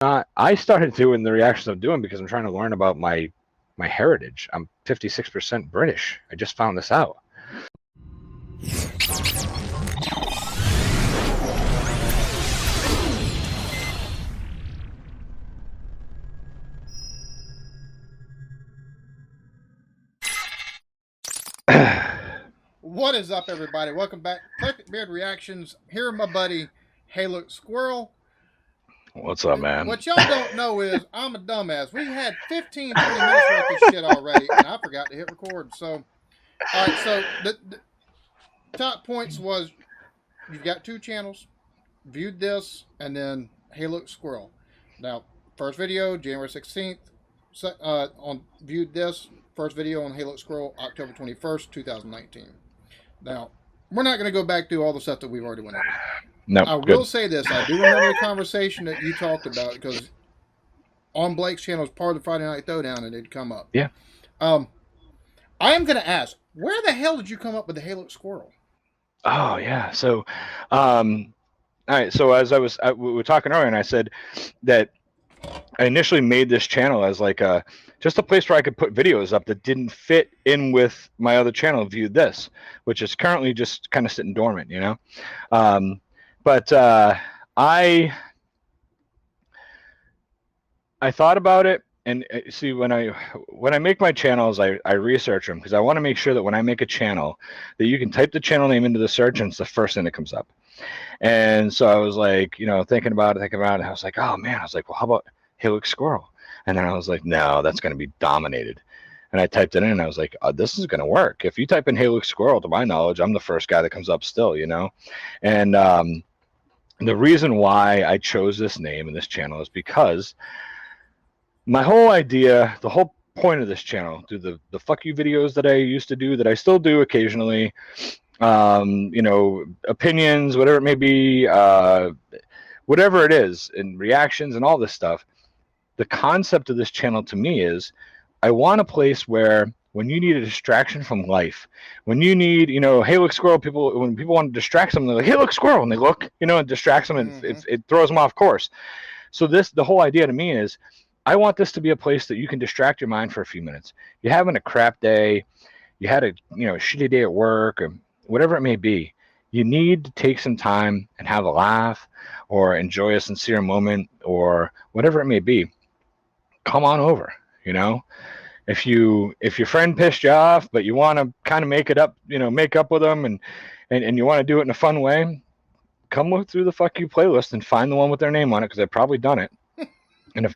I started doing the reactions I'm doing because I'm trying to learn about my heritage. I'm 56% British. I just found this out. What is up, everybody? Welcome back. Eclectic Beard Reactions. Here, my buddy, Hey Look Squirrel. What's up, man? What y'all don't know is I'm a dumbass. We had 15, 20 minutes worth of shit already, and I forgot to hit record. So, all right. So the top points was you've got two channels. Viewed this, and then Hey Look Squirrel. Now, first video January 16th. On viewed this first video on Hey Look Squirrel October 21st, 2019. Now, we're not going to go back through all the stuff that we've already went over. No, I good. will say this. I do remember the conversation that you talked about because on Blake's channel as part of the Friday Night Throwdown, and it'd come up. Yeah. Um, I am going to ask, where the hell did you come up with the Hey Look Squirrel? Oh, yeah. So, all right. So as we were talking earlier, and I said that I initially made this channel as like just a place where I could put videos up that didn't fit in with my other channel, Viewed This, which is currently just kind of sitting dormant, you know. But I thought about it, and see, when I make my channels, I research them because I want to make sure that when I make a channel, that you can type the channel name into the search and it's the first thing that comes up. And so I was like, thinking about it. And I was like, oh man, I was like, well, how about Hey Look Squirrel? And then I was like, no, that's going to be dominated. And I typed it in, and I was like, oh, this is going to work. If you type in Hey Look Squirrel, to my knowledge, I'm the first guy that comes up still, And the reason why I chose this name and this channel is because my whole idea, the whole point of this channel, through the fuck you videos that I used to do, that I still do occasionally, opinions, whatever it may be, whatever it is, and reactions and all this stuff. The concept of this channel to me is I want a place where when you need a distraction from life, when you need, Hey Look Squirrel, when people want to distract them, they're like, Hey Look Squirrel, and they look, it distracts them, and it throws them off course. So the whole idea to me is I want this to be a place that you can distract your mind for a few minutes. You're having a crap day, you had a shitty day at work, or whatever it may be. You need to take some time and have a laugh or enjoy a sincere moment or whatever it may be. Come on over, If your friend pissed you off, but you want to kind of make it up, make up with them, and you want to do it in a fun way, come look through the fuck you playlist and find the one with their name on it, because I've probably done it, and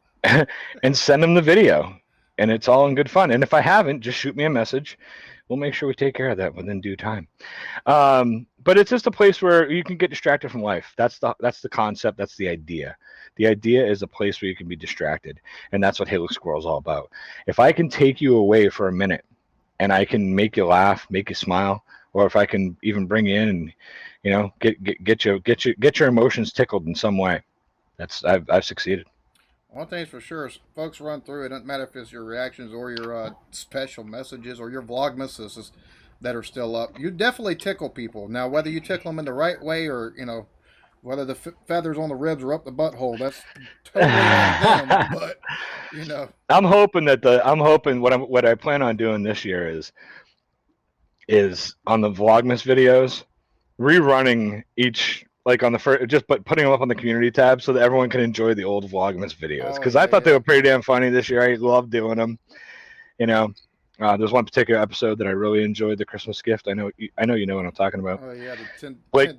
and send them the video, and it's all in good fun. And if I haven't, just shoot me a message. We'll make sure we take care of that within due time. But it's just a place where you can get distracted from life. That's the concept. That's the idea. The idea is a place where you can be distracted, and that's what Hey Look Squirrel is all about. If I can take you away for a minute, and I can make you laugh, make you smile, or if I can even bring you in and get your emotions tickled in some way, I've succeeded. One thing's for sure, folks run through. It doesn't matter if it's your reactions or your special messages or your vlogmases that are still up. You definitely tickle people. Now, whether you tickle them in the right way or whether the feathers on the ribs are up the butthole, that's totally on them. But I'm hoping what I plan on doing this year is on the Vlogmas videos, rerunning each, like on the first, just putting them up on the community tab so that everyone can enjoy the old Vlogmas videos, because I thought they were pretty damn funny this year. I love doing them. There's one particular episode that I really enjoyed, the Christmas gift. I know you know what I'm talking about. Oh yeah, the Blake.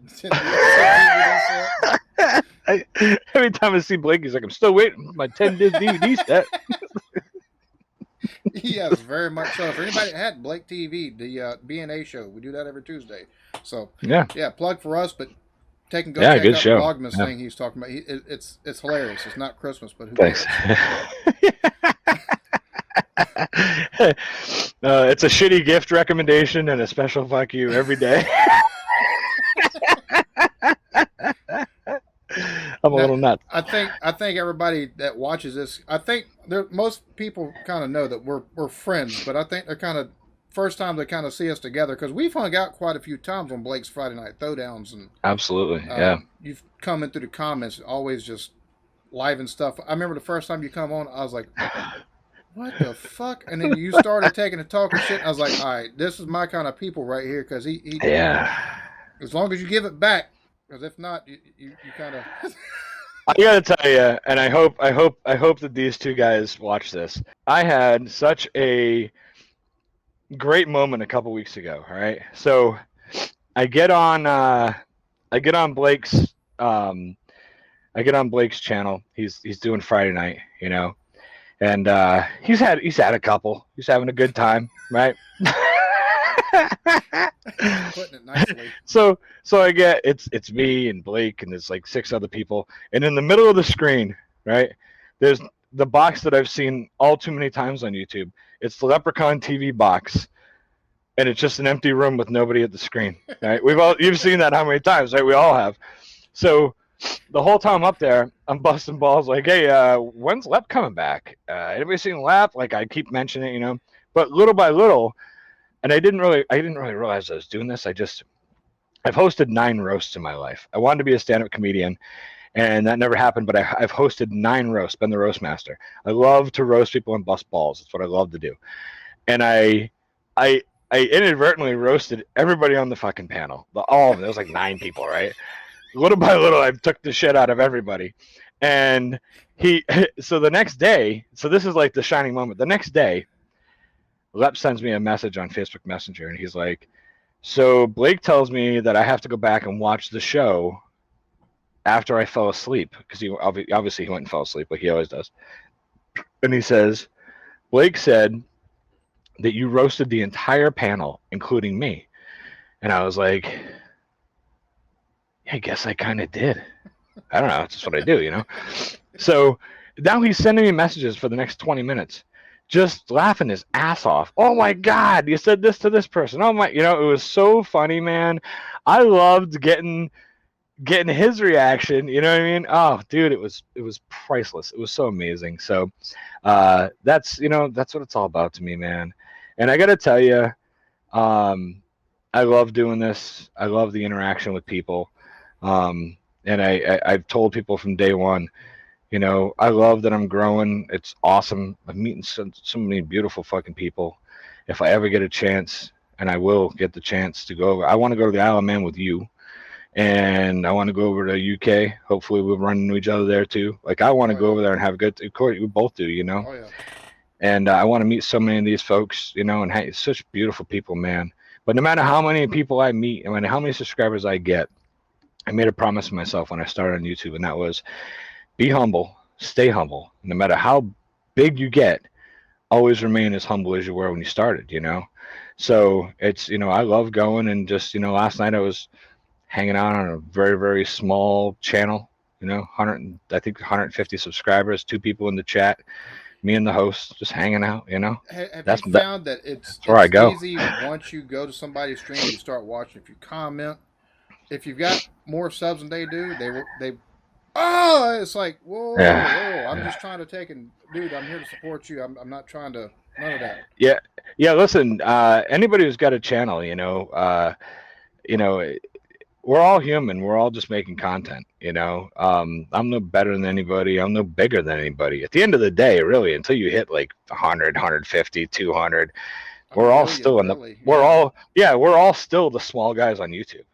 Every time I see Blake, he's like, I'm still waiting for my 10 disc DVD set. Yes, very much so. For anybody that had Blake TV, the B&A show, we do that every Tuesday. So yeah, plug for us, but go check out the Vlogmas thing he's talking about. It's hilarious. It's not Christmas, but who cares? It's a shitty gift recommendation and a special fuck you every day. I'm a little nuts. I think everybody that watches this, I think most people kind of know that we're friends, but I think they're kind of first time they kind of see us together, because we've hung out quite a few times on Blake's Friday Night Throwdowns, and absolutely, yeah. You've come in through the comments, always just live stuff. I remember the first time you come on, I was like, what the fuck? And then you started taking and talking shit. And I was like, all right, this is my kind of people right here. Because he, Yeah. as long as you give it back, because if not, you kind of. I gotta tell you, and I hope that these two guys watch this. I had such a great moment a couple weeks ago. All right, so I get on, I get on Blake's, I get on Blake's channel. He's doing Friday night, and he's had a couple. He's having a good time, right? Putting it nicely. So I get it's me and Blake and there's like 6 other people, and in the middle of the screen, right, there's the box that I've seen all too many times on YouTube. It's the Leprechaun TV box, and it's just an empty room with nobody at the screen. Right? You've seen that how many times, right? We all have. So the whole time up there, I'm busting balls like, hey, when's Lep coming back? Anybody seen Lep? Like I keep mentioning it, but little by little, and I didn't really realize I was doing this. I've hosted 9 roasts in my life. I wanted to be a stand-up comedian, and that never happened. But I've hosted 9 roasts. Been the roast master. I love to roast people and bust balls. That's what I love to do. And I inadvertently roasted everybody on the fucking panel. All of them. There was like 9 people, right? Little by little, I took the shit out of everybody. And so the next day, so this is like the shining moment. The next day, Lep sends me a message on Facebook Messenger, and he's like, so Blake tells me that I have to go back and watch the show after I fell asleep, because obviously he went and fell asleep like he always does. And he says, Blake said that you roasted the entire panel, including me. And I was like, yeah, I guess I kind of did. I don't know. It's just what I do. So now he's sending me messages for the next 20 minutes, just laughing his ass off. Oh my God, you said this to this person. Oh my, it was so funny, man. I loved getting his reaction. You know what I mean? Oh, dude, it was priceless. It was so amazing. So that's what it's all about to me, man. And I got to tell you, I love doing this. I love the interaction with people. And I've told people from day one, I love that I'm growing. It's awesome. I'm meeting so many beautiful fucking people. If I ever get a chance, and I will get the chance to go over, I want to go to the Isle of Man with you, and I want to go over to UK. Hopefully we'll run into each other there too. Like I want to go over there and have a good. Of course, we both do, Oh yeah. And I want to meet so many of these folks, and hey, such beautiful people, man. But no matter how many people I meet, no matter how many subscribers I get, I made a promise to myself when I started on YouTube, and that was be humble, stay humble. No matter how big you get, always remain as humble as you were when you started, So it's, I love going, and just, last night I was hanging out on a very, very small channel, 100, I think 150 subscribers, 2 people in the chat, me and the host just hanging out, Have That's you found that it's where I go. easy once you go to somebody's stream, you start watching, if you comment, if you've got more subs than they do, it's like, whoa, Yeah. I'm just trying to dude, I'm here to support you. I'm not trying to, none of that. Yeah. Listen, anybody who's got a channel, we're all human. We're all just making content, I'm no better than anybody. I'm no bigger than anybody. At the end of the day, really, until you hit like 100, 150, 200, we're all still we're all still the small guys on YouTube.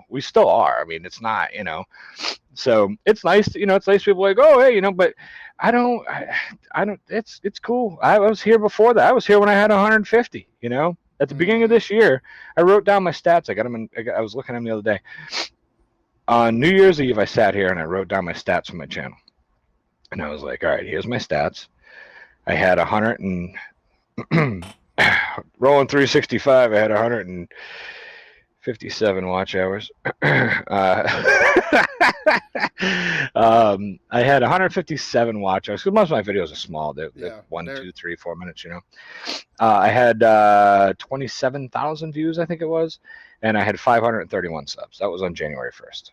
We still are. I mean, it's not, so it's nice to, it's nice people like, oh, hey, but I don't, it's cool. I was here before that. I was here when I had 150, at the beginning of this year. I wrote down my stats. I was looking at them the other day. On New Year's Eve, I sat here and I wrote down my stats for my channel. And I was like, all right, here's my stats. I had 100 and rolling 365. I had 157 watch hours. I had 157 watch hours because most of my videos are small. They're 1, 2, 3, 4 minutes. I had 27,000 views, I think it was, and I had 531 subs. That was on January 1st.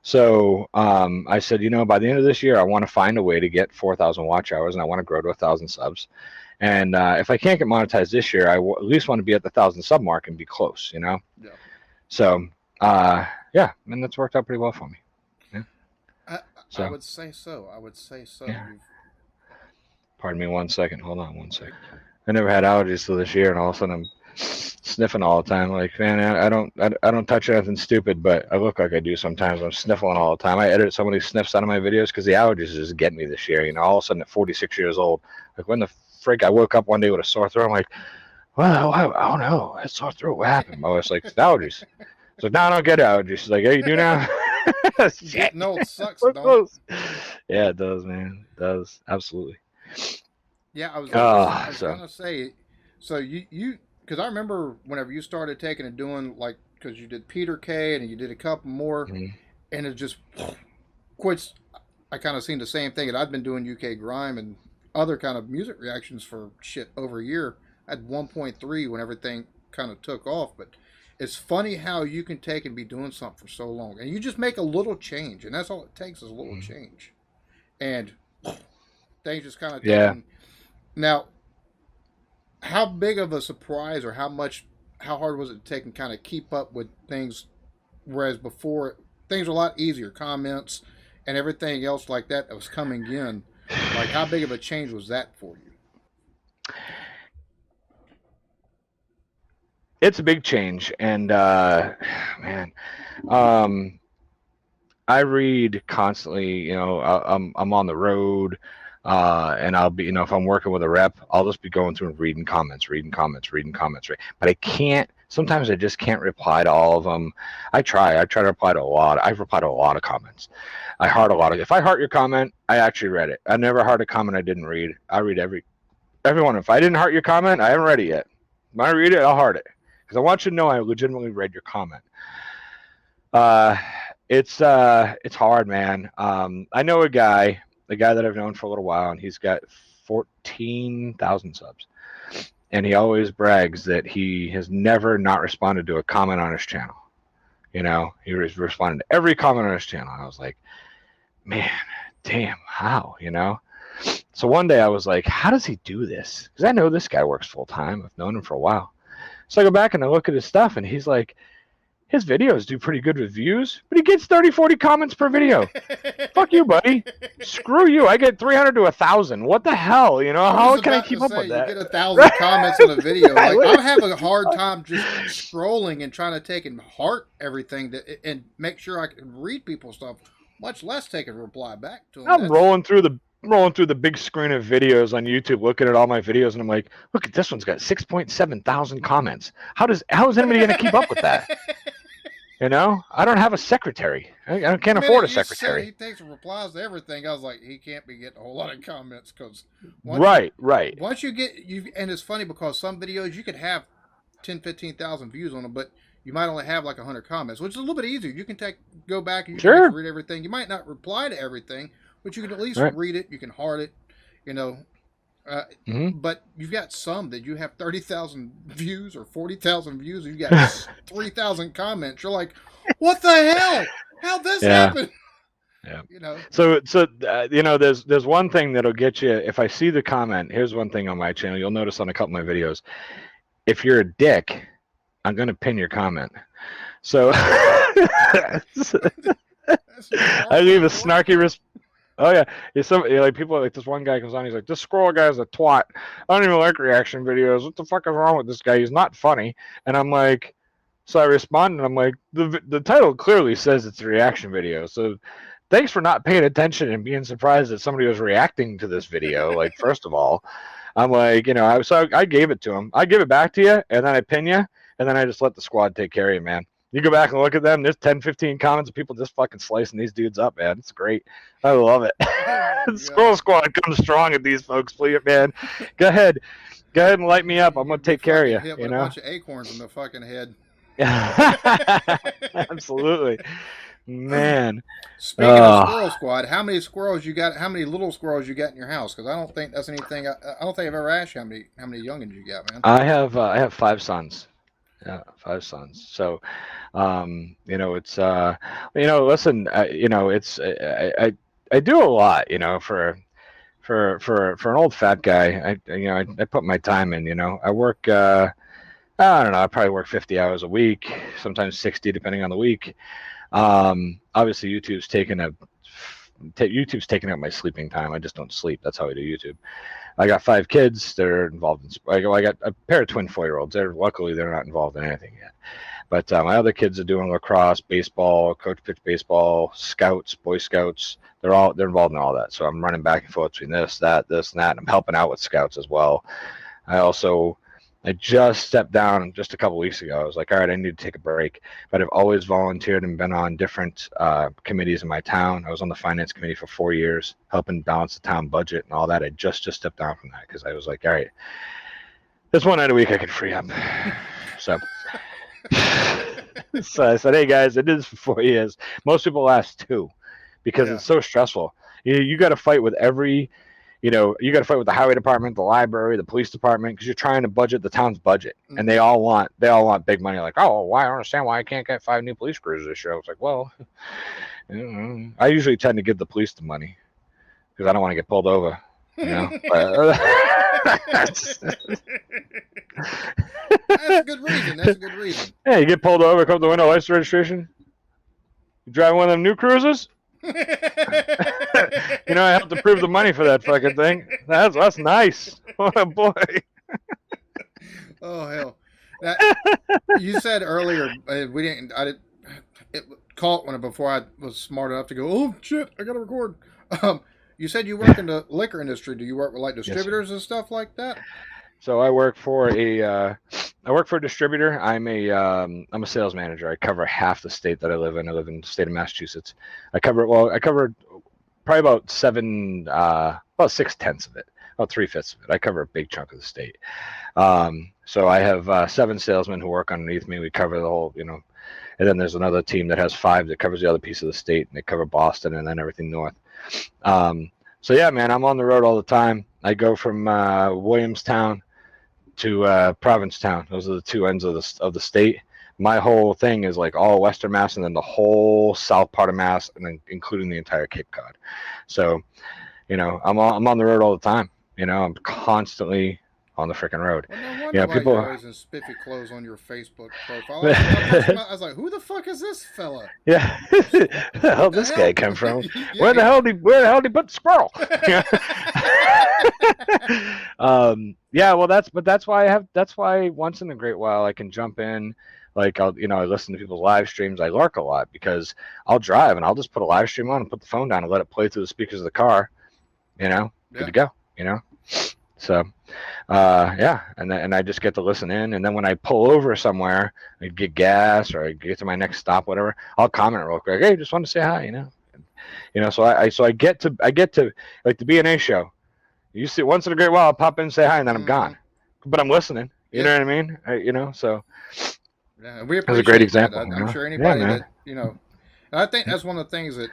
So I said, by the end of this year, I want to find a way to get 4,000 watch hours, and I want to grow to 1,000 subs. And if I can't get monetized this year, I at least want to be at the 1,000 sub mark and be close. Yeah. So and that's worked out pretty well for me. Yeah. I So would say so. I would say so. yeah. You've Pardon me 1 second. Hold on 1 second. I never had allergies till this year, and all of a sudden I'm sniffing all the time. Like, man, I don't touch anything stupid, but I look like I do sometimes. I'm sniffling all the time. I edit so many sniffs out of my videos because the allergies just get me this year. All of a sudden at 46 years old, like when the frick I woke up one day with a sore throat. I'm like, well, I don't know. That sore throat. What happened? I was like, it's allergies. So now I don't get allergies. She's like, hey, you do now? Shit. getting old sucks, So don't it? close. Yeah, it does, man. It does. Absolutely. Yeah, I was So. gonna say, so you because I remember whenever you started taking and doing like because you did Peter K and you did a couple more Mhm. and it just quits. I kind of seen the same thing, and I've been doing UK grime and other kind of music reactions for shit over a year. I had 1.3 when everything kind of took off, but it's funny how you can take and be doing something for so long, and you just make a little change, and that's all it takes is a little change, and things just kind of Yeah. taking. Now, how big of a surprise or how hard was it to take and kind of keep up with things, whereas before things were a lot easier, comments and everything else like that that was coming in. Like, how big of a change was that for you? It's a big change, and man, um, I read constantly. I'm on the road, and I'll be, if I'm working with a rep, I'll just be going through and reading comments, reading comments, reading comments. Right, but I can't. Sometimes I just can't reply to all of them. I try. I try to reply to a lot. I've replied to a lot of comments. I heart a lot of. If I heart your comment, I actually read it. I never heart a comment I didn't read. I read everyone. If I didn't heart your comment, I haven't read it yet. When I read it, I'll heart it because I want you to know I legitimately read your comment. Uh, it's hard, man. I know a guy that I've known for a little while, and he's got 14,000 subs, and he always brags that he has never not responded to a comment on his channel. He responded to every comment on his channel. I was like, man, damn, how? So one day I was like, how does he do this? Because I know this guy works full time. I've known him for a while. So I go back and I look at his stuff, and he's like, his videos do pretty good with views, but he gets 30, 40 comments per video. Fuck you, buddy. Screw you. I get 300 to 1,000. What the hell? I was How can I about to keep up say with you that? get 1,000 comments on a video. Like Right. I have a hard time just scrolling and trying to take and heart everything and make sure I can read people's stuff. Much less take a reply back to them. I'm That's rolling through the big screen of videos on YouTube, looking at all my videos, and I'm like, look at this one's got 6.7 thousand comments. How is anybody going to keep up with that? I don't have a secretary. I the can't minute afford a you said secretary. he takes and replies to everything, I was like, he can't be getting a whole lot of comments because once you Right, right. once you get you, and it's funny because some videos you could have 10, 15,000 views on them, but you might only have like 100 comments, which is a little bit easier. You can go back and you can Sure. actually read everything. You might not reply to everything, but you can at least Right. read it. You can heart it, you know. Uh, Mm-hmm. but you've got some that you have 30,000 views or 40,000 views, and you got 3,000 comments. You're like, what the hell? How'd this Yeah. happen? Yeah. You know. So there's one thing that'll get you. If I see the comment, here's one thing on my channel. You'll notice on a couple of my videos. If you're a dick, I'm gonna pin your comment. So I That's just part of leave a it. Work. snarky response. Oh yeah, like people like this one guy comes on. He's like, "This squirrel guy's a twat. I don't even like reaction videos. What the fuck is wrong with this guy? He's not funny." And I'm like, so I respond and I'm like, the title clearly says it's a reaction video. So thanks for not paying attention and being surprised that somebody was reacting to this video. Like, first of all, I'm like, I gave it to him. I give it back to you, and then I pin you, and then I just let the squad take care of you, man. You go back and look at them. There's 10, 15 comments of people just fucking slicing these dudes up, man. It's great. I love it. Oh my Squirrel god. Squad comes strong at these folks, please, man. Go ahead. Go ahead and light me up. I'm You'd gonna be take care of fucking you, hit you with a know? bunch of acorns in the fucking head. Absolutely. Man. Speaking of Oh, Squirrel Squad, how many squirrels you got? How many little squirrels you got in your house? Because I don't think that's anything. I don't think I've ever asked you how many youngins you got, man. I have 5 sons. Yeah, 5 sons. So, it's listen, it's I do a lot, for an old fat guy. I put my time in. I work. I don't know. I probably work 50 hours a week, sometimes 60, depending on the week. Obviously, YouTube's taken a YouTube's taking up my sleeping time. I just don't sleep. That's how I do YouTube. I got 5 kids. They're involved in. I got a pair of twin 4-year-olds. Luckily they're not involved in anything yet. But my other kids are doing lacrosse, baseball, coach pitch baseball, scouts, Boy Scouts. They're involved in all that. So I'm running back and forth between this, and that. And I'm helping out with scouts as well. I just stepped down just a couple weeks ago. I was like, all right, I need to take a break. But I've always volunteered and been on different committees in my town. I was on the finance committee for 4 years, helping balance the town budget and all that. I just stepped down from that because I was like, all right, this one night a week I could free up. So I said, hey guys, it is for 4 years. Most people last 2 because it's so stressful. You got to fight with every, you got to fight with the highway department, the library, the police department, because you're trying to budget the town's budget, and they all want big money. Like, oh, why? I don't understand why I can't get 5 new police cruisers this year. I was like, well, I usually tend to give the police the money because I don't want to get pulled over. That's a good reason. Yeah, you get pulled over, come to the window, license registration. You drive one of them new cruisers. I have to prove the money for that fucking thing. That's nice. Oh boy. Oh hell. You said earlier it caught one before I was smart enough to go, oh shit, I gotta record. You said you work in the liquor industry. Do you work with like distributors and stuff like that? So I work for a distributor. I'm a sales manager. I cover half the state that I live in. I live in the state of Massachusetts. I cover probably about 6/10 of it, about 3/5 of it. I cover a big chunk of the state. So I have 7 salesmen who work underneath me. We cover the whole, and then there's another team that has 5 that covers the other piece of the state, and they cover Boston and then everything north. So yeah, man, I'm on the road all the time. I go from Williamstown to Provincetown. Those are the 2 ends of the state. My whole thing is like all Western Mass and then the whole south part of Mass, and then including the entire Cape Cod. So, I'm on the road all the time. I'm constantly on the freaking road. Well, no wonder people you're always in spiffy clothes on your Facebook profile. I was like, who the fuck is this fella? Yeah, where the hell this guy come from? Where the hell did he put the squirrel? Yeah, well, that's why once in a great while I can jump in. Like I listen to people's live streams. I lurk a lot because I'll drive and I'll just put a live stream on and put the phone down and let it play through the speakers of the car. Good to go. So, and I just get to listen in, and then when I pull over somewhere, I get gas or I get to my next stop, whatever, I'll comment real quick. Hey, just want to say hi, So I get to like the B&A show. You see, once in a great while, I'll pop in and say hi, and then I'm gone, but I'm listening. You know what I mean? So. Yeah, we appreciate that's a great example. I'm sure anybody that and I think that's one of the things that.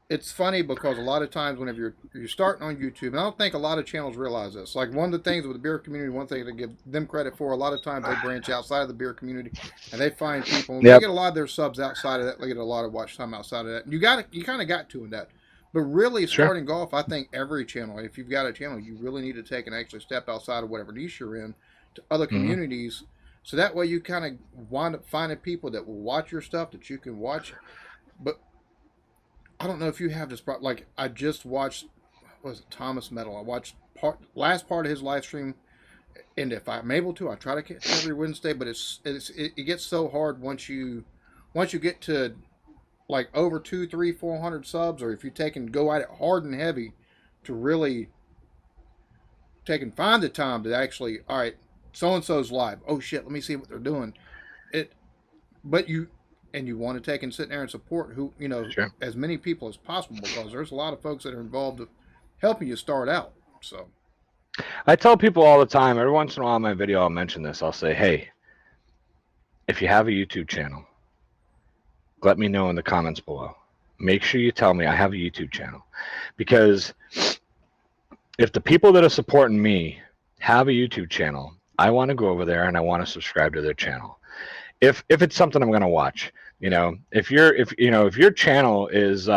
It's funny because a lot of times whenever you're starting on YouTube, and I don't think a lot of channels realize this. Like one of the things with the beer community, one thing to give them credit for, a lot of times they branch outside of the beer community and they find people. And they get a lot of their subs outside of that. They get a lot of watch time outside of that. And you kind of got to in that. But really, starting off, I think every channel, if you've got a channel, you really need to take and actually step outside of whatever niche you're in to other communities. So that way you kind of wind up finding people that will watch your stuff that you can watch. But I don't know if you have this problem. Like I just watched, Thomas Metal. I watched last part of his live stream, and if I'm able to, I try to catch every Wednesday. But it gets so hard once you get to like over 200, 300, 400 subs, or if you take and go at it hard and heavy to really take and find the time to actually, all right, so and so's live. Oh shit, let me see what they're doing. But you want to take and sit there and support as many people as possible, because there's a lot of folks that are involved with helping you start out. So I tell people all the time, every once in a while in my video I'll mention this. I'll say, hey, if you have a YouTube channel, let me know in the comments below. Make sure you tell me I have a YouTube channel, because if the people that are supporting me have a YouTube channel, I want to go over there and I want to subscribe to their channel. If it's something I'm going to watch, if your channel is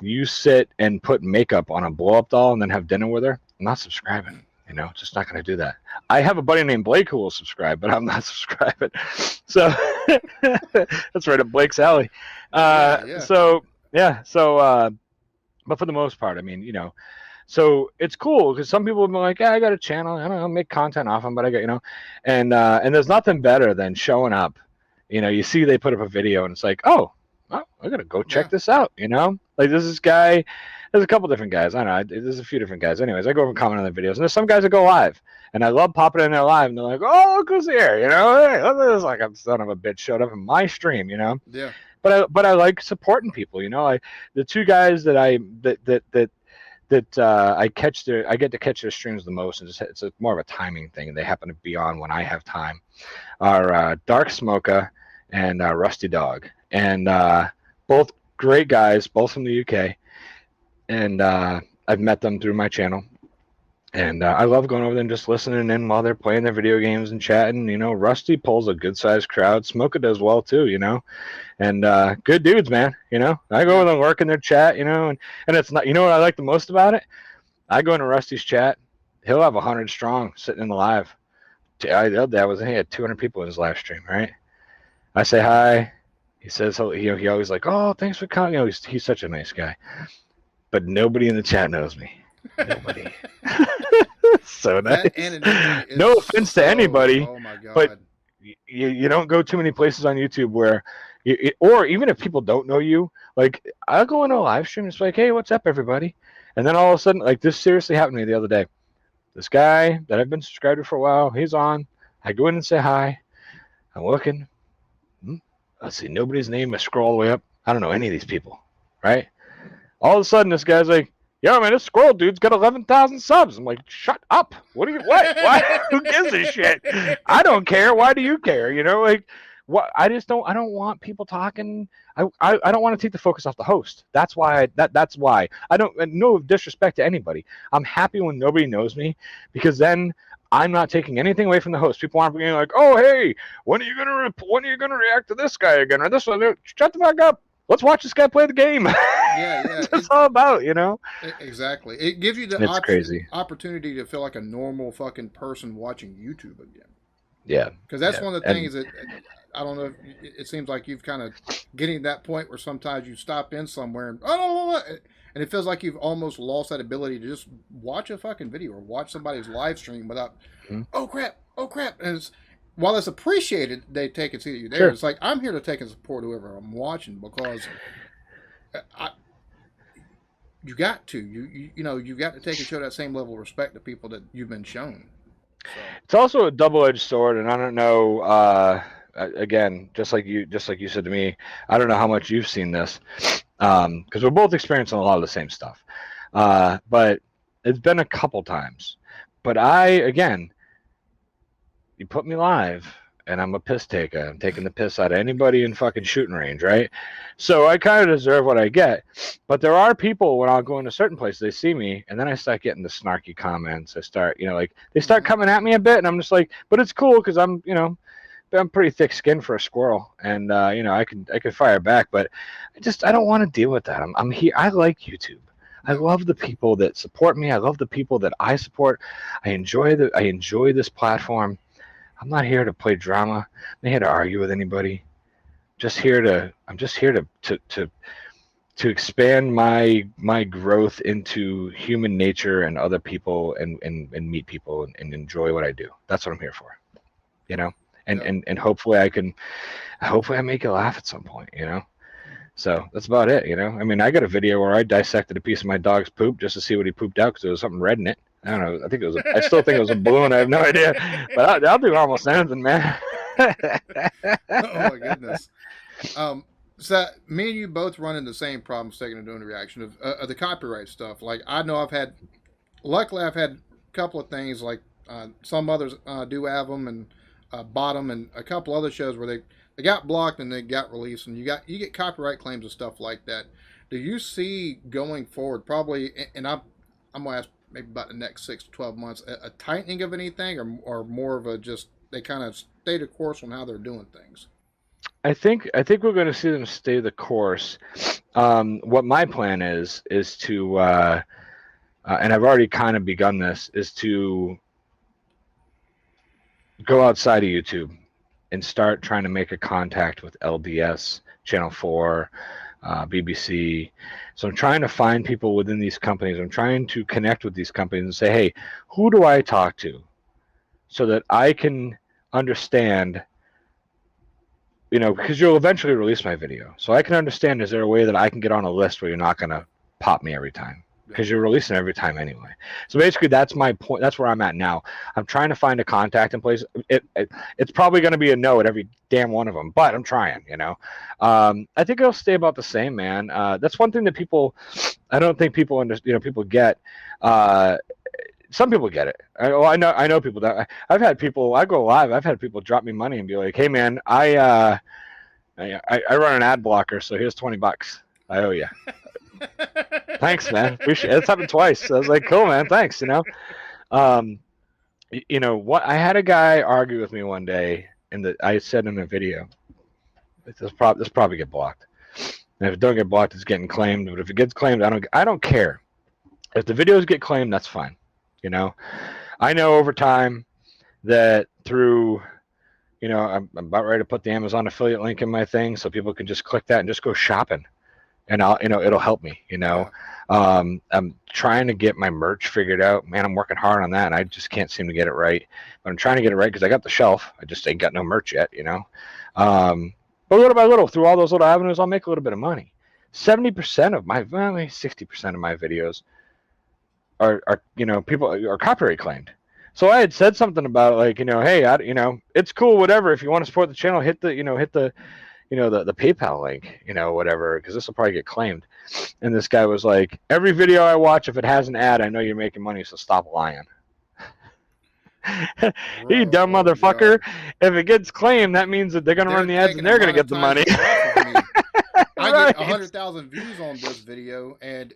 you sit and put makeup on a blow up doll and then have dinner with her, I'm not subscribing. Just not going to do that. I have a buddy named Blake who will subscribe, but I'm not subscribing. So that's right up Blake's alley. So Yeah. So, but for the most part, I mean, so it's cool because some people have been like, yeah, I got a channel, I don't know, make content off them, but I got, and there's nothing better than showing up. You see they put up a video and it's like, oh, well, I gotta go check Yeah. this out. Like this guy, there's a couple different guys. I don't know, there's a few different guys. Anyways, I go over and comment on their videos, and there's some guys that go live, and I love popping in there live, and they're like, oh, look who's here, hey, look at this, like a son of a bitch showed up in my stream. Yeah. But I like supporting people. The two guys that I get to catch their streams the most, and it's more of a timing thing, and they happen to be on when I have time. Are Dark Smoka and Rusty Dog, and both great guys, both from the UK, and I've met them through my channel. And I love going over there and just listening in while they're playing their video games and chatting. Rusty pulls a good sized crowd. Smoka does well too. And good dudes, man. I go Yeah. over and work in their chat. And it's not. You know what I like the most about it? I go into Rusty's chat. He'll have 100 strong sitting in the live. He had 200 people in his live stream, right? I say hi. He says he always like, oh, thanks for coming. He's such a nice guy. But nobody in the chat knows me. Nobody. So nice. That anonymity is No offense to anybody, oh my god. but you don't go too many places on YouTube where, or even if people don't know you, like I'll go into a live stream and it's like, hey, what's up, everybody? And then all of a sudden, like this seriously happened to me the other day. This guy that I've been subscribed to for a while, he's on. I go in and say hi. I'm looking. Let's see, nobody's name. I scroll all the way up. I don't know any of these people, right? All of a sudden, this guy's like, yo, man, this squirrel dude's got 11,000 subs. I'm like, shut up. What? Why? Who gives a shit? I don't care. Why do you care? Like, what? I don't want people talking. I don't want to take the focus off the host. That's why. That's why. I don't. No disrespect to anybody. I'm happy when nobody knows me, because then I'm not taking anything away from the host. People aren't being like, oh, hey, when are you gonna react to this guy again or this one? Shut the fuck up. Let's watch this guy play the game. Yeah, That's what it's all about, Exactly. It gives you the It's crazy. opportunity to feel like a normal fucking person watching YouTube again. Yeah. Because that's Yeah. one of the things that I don't know. It seems like you've kind of getting to that point where sometimes you stop in somewhere and and it feels like you've almost lost that ability to just watch a fucking video or watch somebody's live stream without Mhm. oh crap. And while it's appreciated, they take and see that you're there. Sure. It's like I'm here to take and support whoever I'm watching because you got to you've got to take and show that same level of respect to people that you've been shown. So. It's also a double-edged sword, and I don't know. Again, just like you said to me, I don't know how much you've seen this, because we're both experiencing a lot of the same stuff. But it's been a couple times. But you put me live, and I'm a piss taker. I'm taking the piss out of anybody in fucking shooting range, right? So I kind of deserve what I get. But there are people when I'll go into certain places, they see me, and then I start getting the snarky comments. I start, like they start coming at me a bit, and I'm just like, but it's cool because I'm pretty thick-skinned for a squirrel, and I can fire back. But I don't want to deal with that. I'm here. I like YouTube. I love the people that support me. I love the people that I support. I enjoy this platform. I'm not here to play drama. I'm not here to argue with anybody. I'm just here to expand my growth into human nature and other people and meet people and enjoy what I do. That's what I'm here for. And hopefully I make you laugh at some point, So that's about it, I mean, I got a video where I dissected a piece of my dog's poop just to see what he pooped out because there was something red in it. I don't know. I still think it was a balloon. I have no idea. But I'll do almost anything, man. Oh my goodness. So me and you both run into the same problems taking and doing the reaction of the copyright stuff. Like I know luckily I've had a couple of things like some others do have them and Bottom and a couple other shows where they got blocked and they got released and you get copyright claims and stuff like that. Do you see going forward probably? And I'm gonna ask maybe about the next 6 to 12 months a tightening of anything or more of a just they kind of stay the course on how they're doing things. I think we're going to see them stay the course. What my plan is to, and I've already kind of begun this, is to go outside of YouTube and start trying to make a contact with LDS Channel 4, BBC. So I'm trying to find people within these companies. I'm trying to connect with these companies and say, hey, who do I talk to so that I can understand, because you'll eventually release my video. So I can understand, is there a way that I can get on a list where you're not going to pop me every time? Because you're releasing every time anyway. So basically, that's my point. That's where I'm at now. I'm trying to find a contact in place. It's probably going to be a no at every damn one of them, but I'm trying. I think it'll stay about the same, man. That's one thing that I don't think people understand. People get. Some people get it. I know people that I've had people. I go live. I've had people drop me money and be like, "Hey, man, I run an ad blocker, so here's $20. I owe you." Thanks, man. Appreciate it. It's happened twice. I was like, cool, man. Thanks. Um, what? I had a guy argue with me one day, and I said in a video, this probably get blocked. And if it don't get blocked, it's getting claimed. But if it gets claimed, I don't care. If the videos get claimed, that's fine. I know over time that through, I'm about ready to put the Amazon affiliate link in my thing so people can just click that and just go shopping. And it'll help me. Yeah. I'm trying to get my merch figured out. Man, I'm working hard on that, and I just can't seem to get it right. But I'm trying to get it right because I got the shelf. I just ain't got no merch yet. But little by little, through all those little avenues, I'll make a little bit of money. 70% of my, 60% of my videos are people are copyright claimed. So I had said something about like, hey, it's cool, whatever. If you want to support the channel, hit the the PayPal link, whatever, because this will probably get claimed. And this guy was like, every video I watch, if it has an ad, I know you're making money, so stop lying. You dumb motherfucker. God. If it gets claimed, that means that they're going to run the ads and they're going to get the money. I get 100,000 views on this video, and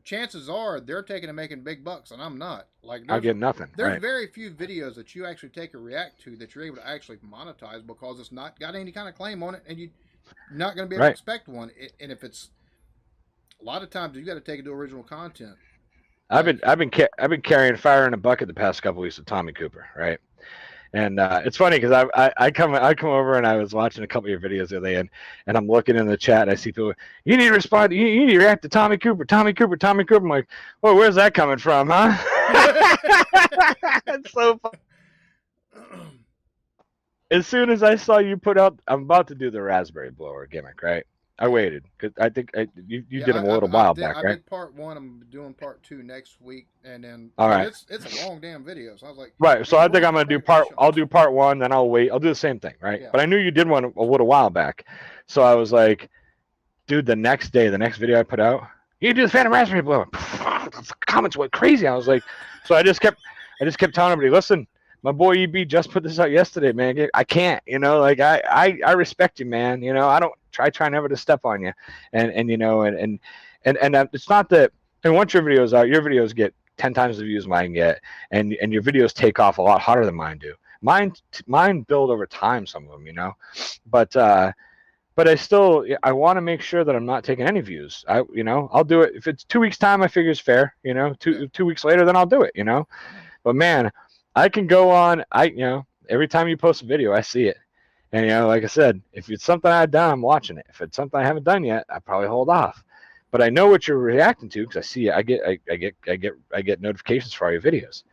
chances are they're taking and making big bucks, and I'm not. Like, I get nothing. There's very few videos that you actually take a react to that you're able to actually monetize because it's not got any kind of claim on it, and you're not going to be able to expect one. And if it's a lot of times, you got to take it to original content. I've been carrying fire in a bucket the past couple weeks with Tommy Cooper, right? And it's funny because I come over and I was watching a couple of your videos the other day, and I'm looking in the chat and I see people, you need to respond, you need to react to Tommy Cooper. I'm like, well, where's that coming from, huh? It's so funny. As soon as I saw you put out, I'm about to do the raspberry blower gimmick, right? I waited because I think you did them a little while back, right? I did part 1. I'm doing part 2 next week, and then all right, it's a long damn video. So I was like, right. So I think I'm gonna do I'll do part 1, then I'll wait. I'll do the same thing, right? Yeah. But I knew you did one a little while back, so I was like, dude, the next video I put out, you do the Phantom Raspberry blower. The comments went crazy. I was like, so I just kept telling everybody, listen, my boy EB just put this out yesterday, man. I can't, like I respect you, man. I don't try never to step on you, and it's not that. And once your videos get 10 times the views mine get, and your videos take off a lot harder than mine do. Mine build over time, some of them, but I want to make sure that I'm not taking any views. I'll do it if it's 2 weeks time. I figure is fair. 2 weeks later, then I'll do it. But man, I can go on. Every time you post a video, I see it. And like I said, if it's something I've done, I'm watching it. If it's something I haven't done yet, I probably hold off. But I know what you're reacting to because I see it. I get notifications for all your videos.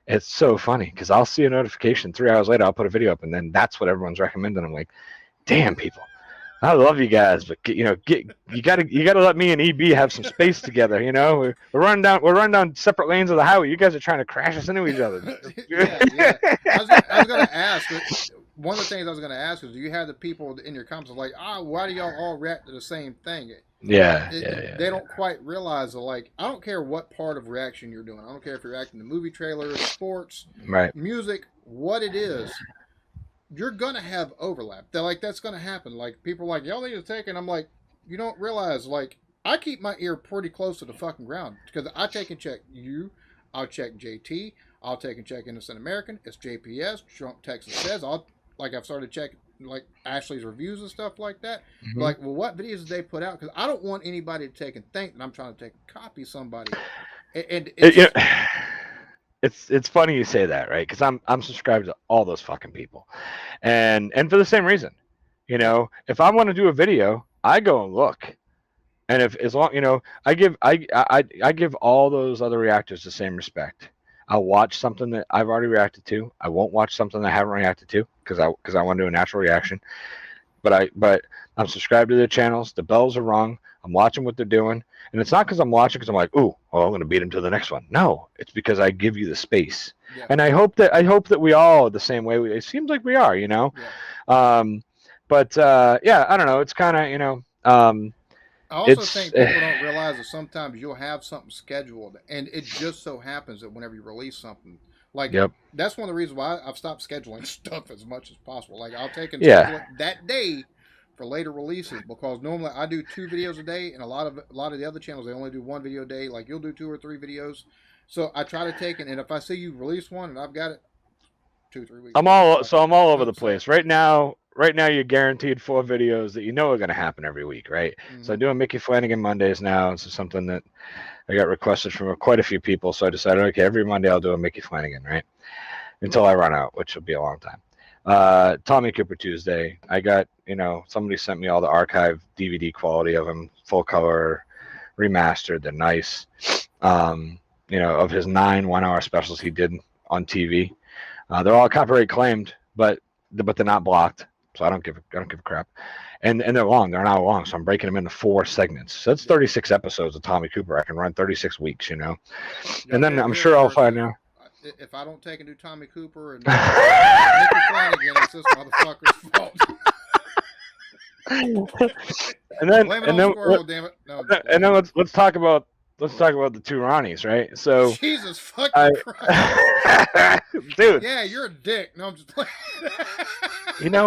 It's so funny because I'll see a notification 3 hours later. I'll put a video up, and then that's what everyone's recommending. I'm like, damn, people, I love you guys, but you gotta let me and EB have some space together. We're running down separate lanes of the highway. You guys are trying to crash us into each other. Yeah. I was gonna ask. One of the things I was gonna ask is, do you have the people in your comments like, why do y'all all react to the same thing? Yeah, They don't quite realize that, like, I don't care what part of reaction you're doing. I don't care if you're reacting to movie trailers, sports, music, what it is. You're gonna have overlap. That's gonna happen. Like, people are like, y'all need to take it. And I'm like, you don't realize, like, I keep my ear pretty close to the fucking ground because I take and check you. I'll check JT. I'll take and check Innocent American. It's JPS. Trump Texas Says. I've started checking like Ashley's reviews and stuff like that. Mm-hmm. Like, well, what videos did they put out? Because I don't want anybody to take and think that I'm trying to take a copy of somebody. And it's funny you say that, right? Because I'm subscribed to all those fucking people, and for the same reason, if I want to do a video, I go and look. And if as long I give all those other reactors the same respect. I'll watch something that I've already reacted to. I won't watch something that I haven't reacted to because I want to do a natural reaction. But I'm subscribed to their channels. The bells are rung. I'm watching what they're doing, and it's not because I'm watching because I'm like, ooh, oh, I'm going to beat them to the next one. No, it's because I give you the space, Yeah. and I hope that we all are the same way. It seems like we are, Yeah. Um, but yeah, I don't know. It's kind of I also it's think people don't realize that sometimes you'll have something scheduled, and it just so happens that whenever you release something, like yep, that's one of the reasons why I've stopped scheduling stuff as much as possible. Like I'll take and schedule yeah. it that day for later releases because normally I do 2 videos a day, and a lot of the other channels they only do 1 video a day. Like you'll do 2 or 3 videos, so I try to take it, and if I see you release one and I've got it 2 3 weeks later, I'm all over boom, the set it. place right now. Right now, you're guaranteed 4 videos that you know are going to happen every week, right? So Mm-hmm. I'm doing Mickey Flanagan Mondays now. It's something that I got requested from quite a few people. So I decided, okay, every Monday I'll do a Mickey Flanagan, right? Until I run out, which will be a long time. Tommy Cooper Tuesday. I got, somebody sent me all the archive DVD quality of them, full color, remastered. They're nice. Of his 9 1-hour specials he did on TV. They're all copyright claimed, but they're not blocked, so I don't give a crap. And they're long. They're an hour long, so I'm breaking them into 4 segments. So that's Yeah. 36 episodes of Tommy Cooper. I can run 36 weeks, Y'all and then heard it I'm here sure I'll first. find out. If I don't take and do Tommy Cooper and Mickey Flanagan, it's this motherfucker's fault. and then Blame it and on then Squirrel, damn it. No, I'm just and playing. then let's talk about the two Ronnies, right? So Jesus fucking I, Christ. dude, Yeah, you're a dick. No, I'm just playing.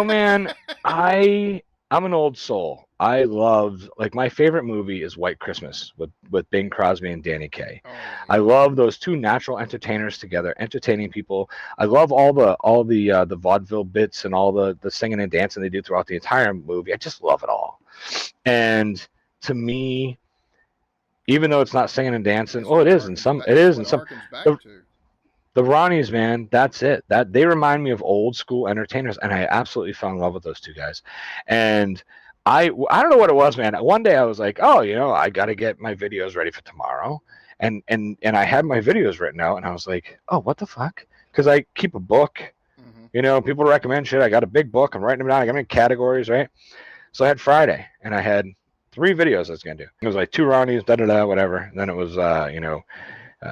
man, I'm an old soul. I loved like my favorite movie is White Christmas with Bing Crosby and Danny Kaye. Oh yeah, I yeah. love those two natural entertainers together, entertaining people. I love all the vaudeville bits and all the singing and dancing they do throughout the entire movie. I just love it all. And to me, even though it's not singing and dancing, That's well, what it it is in harkens some. back. It That's is what in it some. harkens The, back to. the Ronnies, man, that's it. That they remind me of old school entertainers, and I absolutely fell in love with those two guys. And I don't know what it was, man. One day I was like, oh, I got to get my videos ready for tomorrow, and I had my videos written out, and I was like, oh, what the fuck? Because I keep a book. Mm-hmm. People recommend shit. I got a big book. I'm writing them down. I got them in categories, right? So I had Friday, and I had 3 videos I was gonna do. It was like 2 Ronnies, da da da, whatever. And then it was,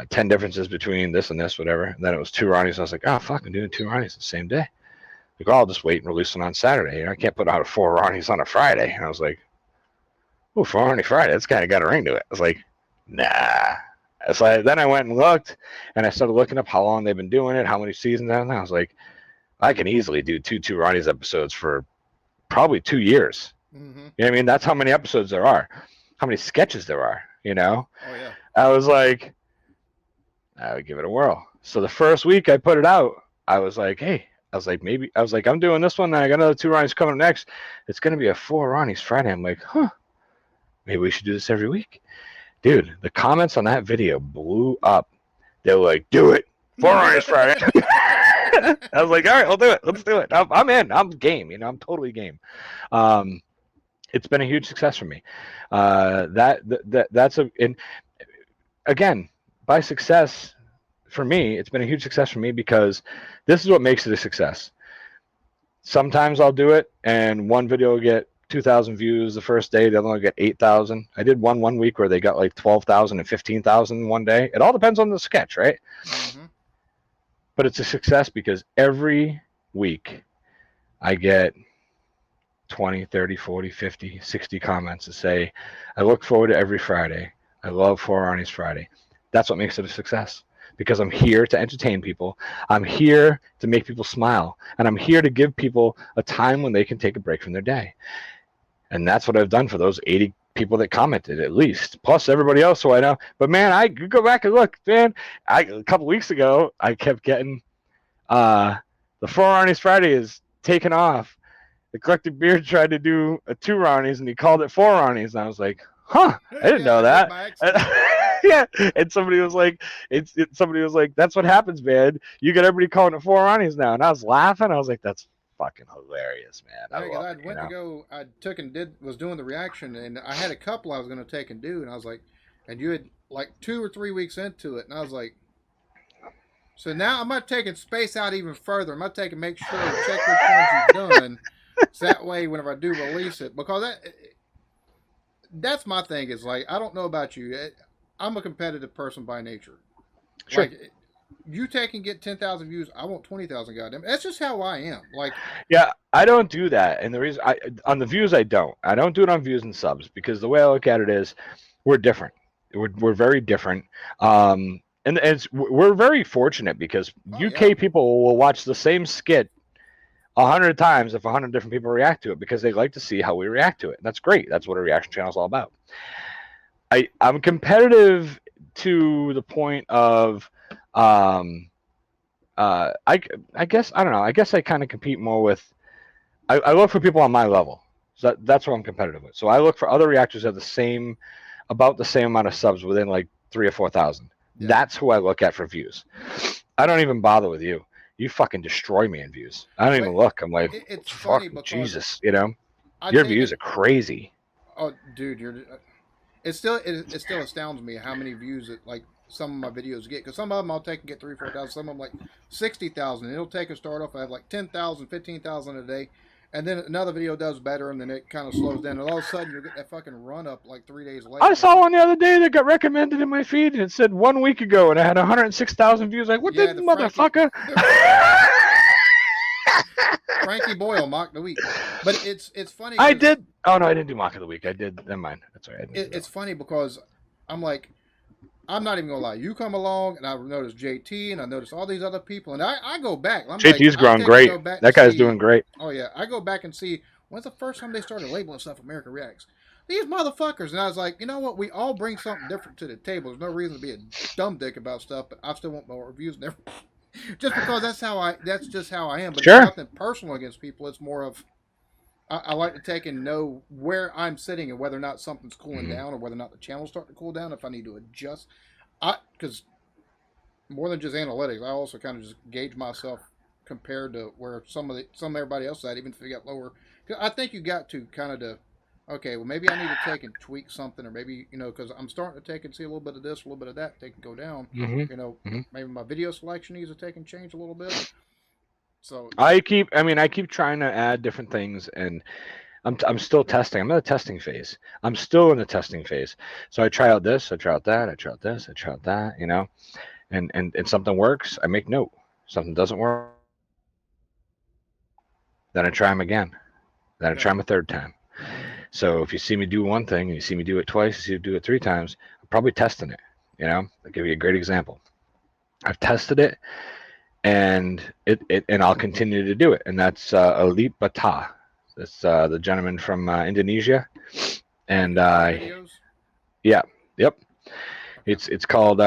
10 differences between this and this, whatever. And then it was 2 Ronnies. I was like, oh, fuck, I'm doing 2 Ronnies the same day. Like, oh, I'll just wait and release one on Saturday. I can't put out 4 Ronnies on a Friday. And I was like, oh, 4 Ronnie Friday. That's kind of got a ring to it. I was like, nah. So then I went and looked, and I started looking up how long they've been doing it, how many seasons. And I was like, I can easily do two Ronnies episodes for probably 2 years. Mm-hmm. You know what I mean? That's how many episodes there are, how many sketches there are. Oh yeah. I was like, I would give it a whirl. So the first week I put it out, I was like, hey, I'm doing this one, then I got another 2 Ronnies coming up next. It's going to be a 4 Ronnies Friday. I'm like, huh, maybe we should do this every week. Dude, the comments on that video blew up. They were like, do it. 4 Ronnies Friday. I was like, all right, I'll do it. Let's do it. I'm in. I'm game. I'm totally game. It's been a huge success for me. And again, by success for me, it's been a huge success for me because this is what makes it a success. Sometimes I'll do it, and one video will get 2,000 views the first day. The other one will get 8,000. I did one week where they got like 12,000 and 15,000 one day. It all depends on the sketch, right? Mm-hmm. But it's a success because every week I get 20, 30, 40, 50, 60 comments to say, I look forward to every Friday. I love 4 Ronnies Friday. That's what makes it a success because I'm here to entertain people. I'm here to make people smile. And I'm here to give people a time when they can take a break from their day. And that's what I've done for those 80 people that commented, at least, plus everybody else who I know. But man, I go back and look, man. A couple weeks ago, I kept getting the 4 Ronnies Friday is taken off. Eclectic Beard tried to do a 2 Ronnies and he called it 4 Ronnies, and I was like, huh, I didn't Yeah, know I did that. by accident. Yeah, and somebody was like, somebody was like, that's what happens, man. You got everybody calling it 4 Ronnies now, and I was laughing. I was like, that's fucking hilarious, man. I Yeah, because love I it. went to go, I took and was doing the reaction, and I had a couple I was going to take and do, and I was like, and you had like 2 or 3 weeks into it, and I was like, so now I'm not taking space out even further. I'm not taking make sure check which ones you've done, so that way whenever I do release it, because that's my thing is like I don't know about you, I'm a competitive person by nature. Sure. Like you take and get 10,000 views, I want 20,000. Goddamn, that's just how I am. Like Yeah, I don't do that, and the reason I on the views I don't do it on views and subs because the way I look at it is we're different. We're very different. And we're very fortunate because oh yeah, UK people will watch the same skit 100 times if 100 different people react to it because they like to see how we react to it. And that's great. That's what a reaction channel is all about. I'm competitive to the point of um, I guess I don't know. I guess I kind of compete more with. I look for people on my level. So that's what I'm competitive with. So I look for other reactors that have about the same amount of subs within like 3 or 4 thousand. yeah. That's who I look at for views. I don't even bother with you. You fucking destroy me in views. I don't even But look. I'm like, it's funny fucking because Jesus, I your take views it. are crazy. Oh, dude, you're. It still astounds me how many views that like some of my videos get. Because some of them I'll take and get 3 or 4 thousand. Some of them like 60,000. It'll take a start off. I have like 10,000, 15,000 a day, and then another video does better, and then it kind of slows down. And all of a sudden you'll get that fucking run up like 3 days later. I And it's saw like, one the other day that got recommended in my feed, and it said 1 week ago, and I had 106,000 views. Like, what the yeah, motherfucker? the Frankie Boyle mock the week. But it's funny I because did. Oh no, I didn't do mock of the week. I did. Never mind. That's all right. I didn't do that it's one. funny because I'm like I'm not even gonna lie. You come along, and I noticed JT, and I noticed all these other people, and I go back. I'm like, JT's I growing take and great. go back to That guy's doing see. great. Oh yeah, I go back and see when's the first time they started labeling stuff America Reacts. These motherfuckers, and I was like, you know what? We all bring something different to the table. There's no reason to be a dumb dick about stuff, but I still want more reviews and everything. Just because that's how I. That's just how I am. But it's Sure. nothing personal against people. It's more of I like to take and know where I'm sitting and whether or not something's cooling Hmm. down or whether or not the channel's starting to cool down. If I need to adjust, I because more than just analytics, I also kind of just gauge myself compared to where some everybody else is at, even if they got lower. Cause I think you got to kind of okay, well maybe I need to take and tweak something, or maybe because I'm starting to take and see a little bit of this, a little bit of that, take and go down. Hmm. You know, Hmm. maybe my video selection needs to take and change a little bit. So I keep trying to add different things, and I'm still testing. I'm in the testing phase. I'm still in the testing phase. So I try out this, I try out that, I try out this, I try out that. And something works, I make note. Something doesn't work, then I try them again. Then I yeah, try them a third time. So if you see me do one thing and you see me do it twice, you see me do it 3 times, I'm probably testing it. I'll give you a great example. I've tested it, and and I'll continue to do it. And that's Alip Bata. That's the gentleman from Indonesia, make and make videos. yeah, yep. Okay. It's called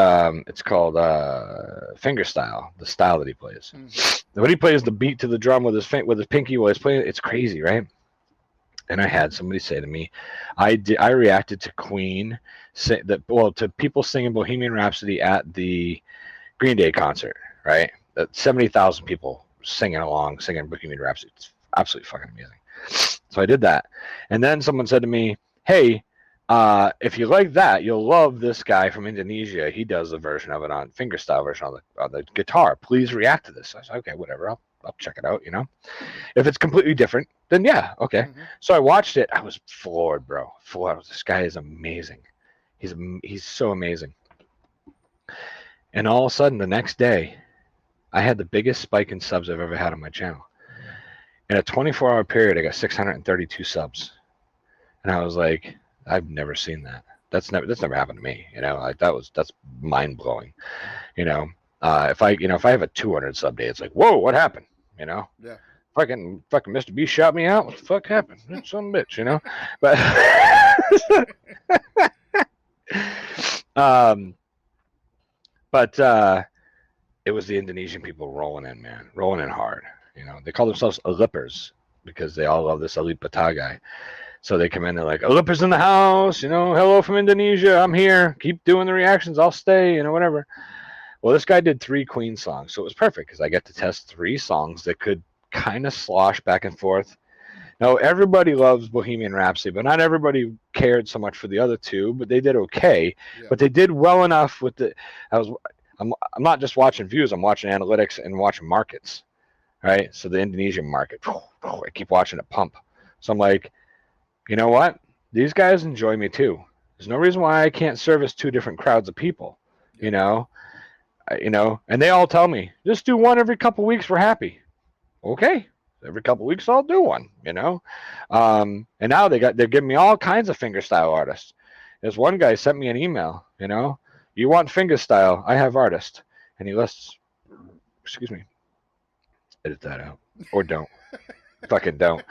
fingerstyle, the style that he plays. Mm-hmm. When he plays the beat to the drum with his pinky while he's playing, it's crazy, right? And I had somebody say to me, I reacted to Queen, to people singing Bohemian Rhapsody at the Green Day concert, right? 70,000 people singing along, singing Bohemian Rhapsody. It's absolutely fucking amazing. So I did that, and then someone said to me, "Hey, if you like that, you'll love this guy from Indonesia. He does a version of it on fingerstyle version on the guitar. Please react to this." I said, "Okay, whatever. I'll check it out. If it's completely different, then yeah, okay." Mm-hmm. So I watched it. I was floored, bro. Floored. This guy is amazing. He's so amazing. And all of a sudden, the next day, I had the biggest spike in subs I've ever had on my channel. In a 24-hour period, I got 632 subs, and I was like, I've never seen that. That's never happened to me. Like that's mind blowing. You know, if I have a 200 sub day, it's like, whoa, what happened? You know, Yeah. fucking Mr. B shot me out. What the fuck happened? That's some bitch, But um, but it was the Indonesian people rolling in, man, rolling in hard. They call themselves Alippers because they all love this Alip Bata guy. So they come in, they're like, Alippers in the house, hello from Indonesia, I'm here. Keep doing the reactions, I'll stay, whatever. Well, this guy did 3 Queen songs, so it was perfect because I get to test 3 songs that could kind of slosh back and forth. Now everybody loves Bohemian Rhapsody, but not everybody cared so much for the other two. But they did okay. Yeah. But they did well enough with the. I was. I'm not just watching views. I'm watching analytics and watching markets. Right. So the Indonesian market. I keep watching it pump. So I'm like, you know what? These guys enjoy me too. There's no reason why I can't service two different crowds of people. Yeah. You know. And they all tell me just do one every couple weeks. We're happy. Okay, every couple weeks I'll do one. And now they're giving me all kinds of fingerstyle artists. There's one guy sent me an email. You want fingerstyle? I have artists, and he lists. Excuse me. Edit that out, or don't. Fucking don't.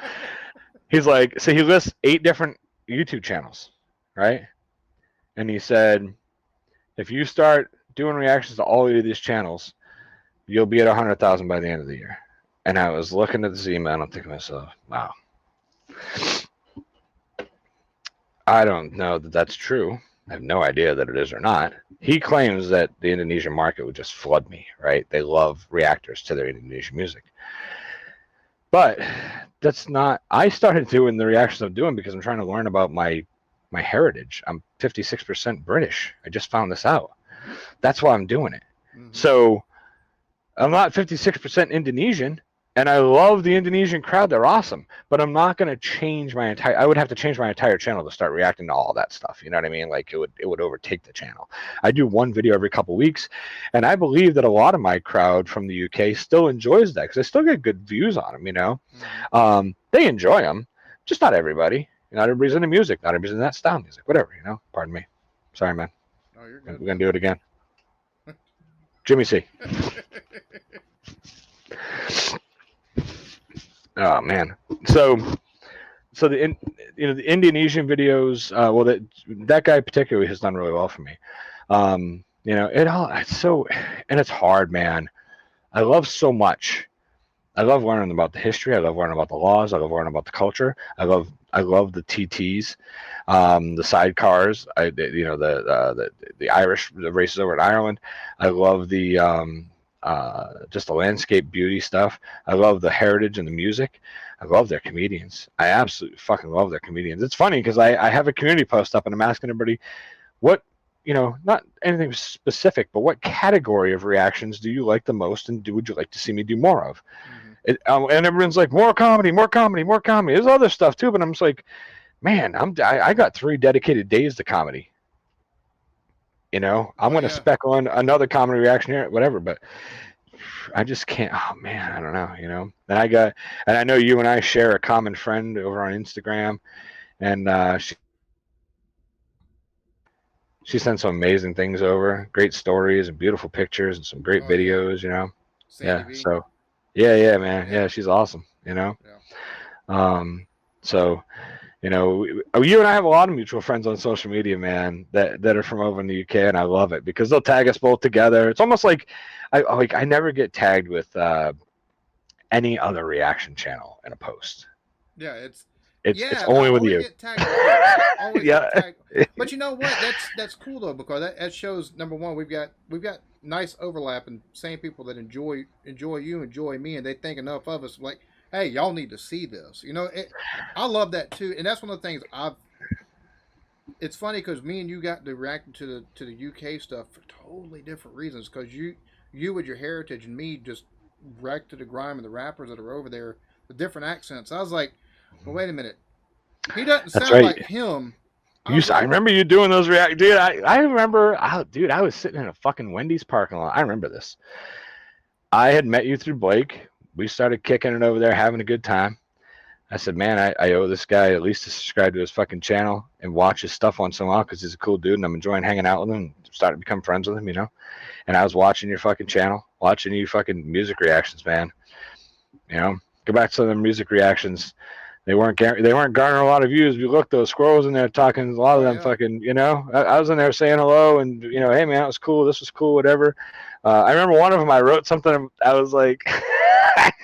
He's like, so he lists 8 different YouTube channels, right? And he said, if you start doing reactions to all of these channels, you'll be at 100,000 by the end of the year. And I was looking at this email and I'm thinking to myself, wow. I don't know that that's true. I have no idea that it is or not. He claims that the Indonesian market would just flood me, right? They love reactors to their Indonesian music. But that's not, I started doing the reactions I'm doing because I'm trying to learn about my heritage. I'm 56% British. I just found this out. That's why I'm doing it. Mm-hmm. So I'm not 56% Indonesian, and I love the Indonesian crowd. They're awesome. But I'm not going to change I would have to change my entire channel to start reacting to all that stuff. You know what I mean? Like it would overtake the channel. I do one video every couple weeks, and I believe that a lot of my crowd from the UK still enjoys that because I still get good views on them, Mm-hmm. They enjoy them, just not everybody. Not everybody's into music. Not everybody's into that style music. Whatever, Pardon me. Sorry, man. Oh, you're good. We're going to do it again. Jimmy C. Oh man, so the the Indonesian videos. Well, that guy particularly has done really well for me. It's so, and it's hard, man. I love so much. I love learning about the history. I love learning about the laws. I love learning about the culture. I love the TTs, the sidecars. The Irish, the races over in Ireland. I love the just the landscape beauty stuff. I love the heritage and the music. I love their comedians. I absolutely fucking love their comedians. It's funny because I have a community post up and I'm asking everybody what, not anything specific, but what category of reactions do you like the most and would you like to see me do more of? Mm-hmm. And everyone's like, more comedy, more comedy, more comedy. There's other stuff too, but I'm just like, man, I got 3 dedicated days to comedy. I'm going to spec on another comedy reaction here, whatever, but I just can't. Oh man, I don't know. And I know you and I share a common friend over on Instagram, and she sends some amazing things over, great stories and beautiful pictures and some great videos. Sandy B. So, yeah, man, yeah, she's awesome. Yeah. So. You and I have a lot of mutual friends on social media, man, that are from over in the UK, and I love it because they'll tag us both together. It's almost like I never get tagged with any other reaction channel in a post. Yeah, it's only with you. Get tagged always yeah. Get tagged. But you know what? That's cool though because that shows number one we've got nice overlap and same people that enjoy you, enjoy me, and they think enough of us like. Hey, y'all need to see this. I love that too, and that's one of the things It's funny because me and you got to react to the UK stuff for totally different reasons. Because you with your heritage and me just react to the grime and the rappers that are over there, the different accents. I was like, well, wait a minute, he doesn't sound like him. I remember you doing those react, dude. I remember, I was sitting in a fucking Wendy's parking lot. I remember this. I had met you through Blake. We started kicking it over there, having a good time. I said, man, I owe this guy at least to subscribe to his fucking channel and watch his stuff once in a while because he's a cool dude and I'm enjoying hanging out with him and starting to become friends with him, And I was watching your fucking channel, watching you fucking music reactions, man. Go back to some of the music reactions. They weren't garnering a lot of views. You look, those squirrels in there talking, a lot of them fucking, I was in there saying hello and, hey, man, that was cool. This was cool, whatever. I remember one of them, I wrote something. I was like,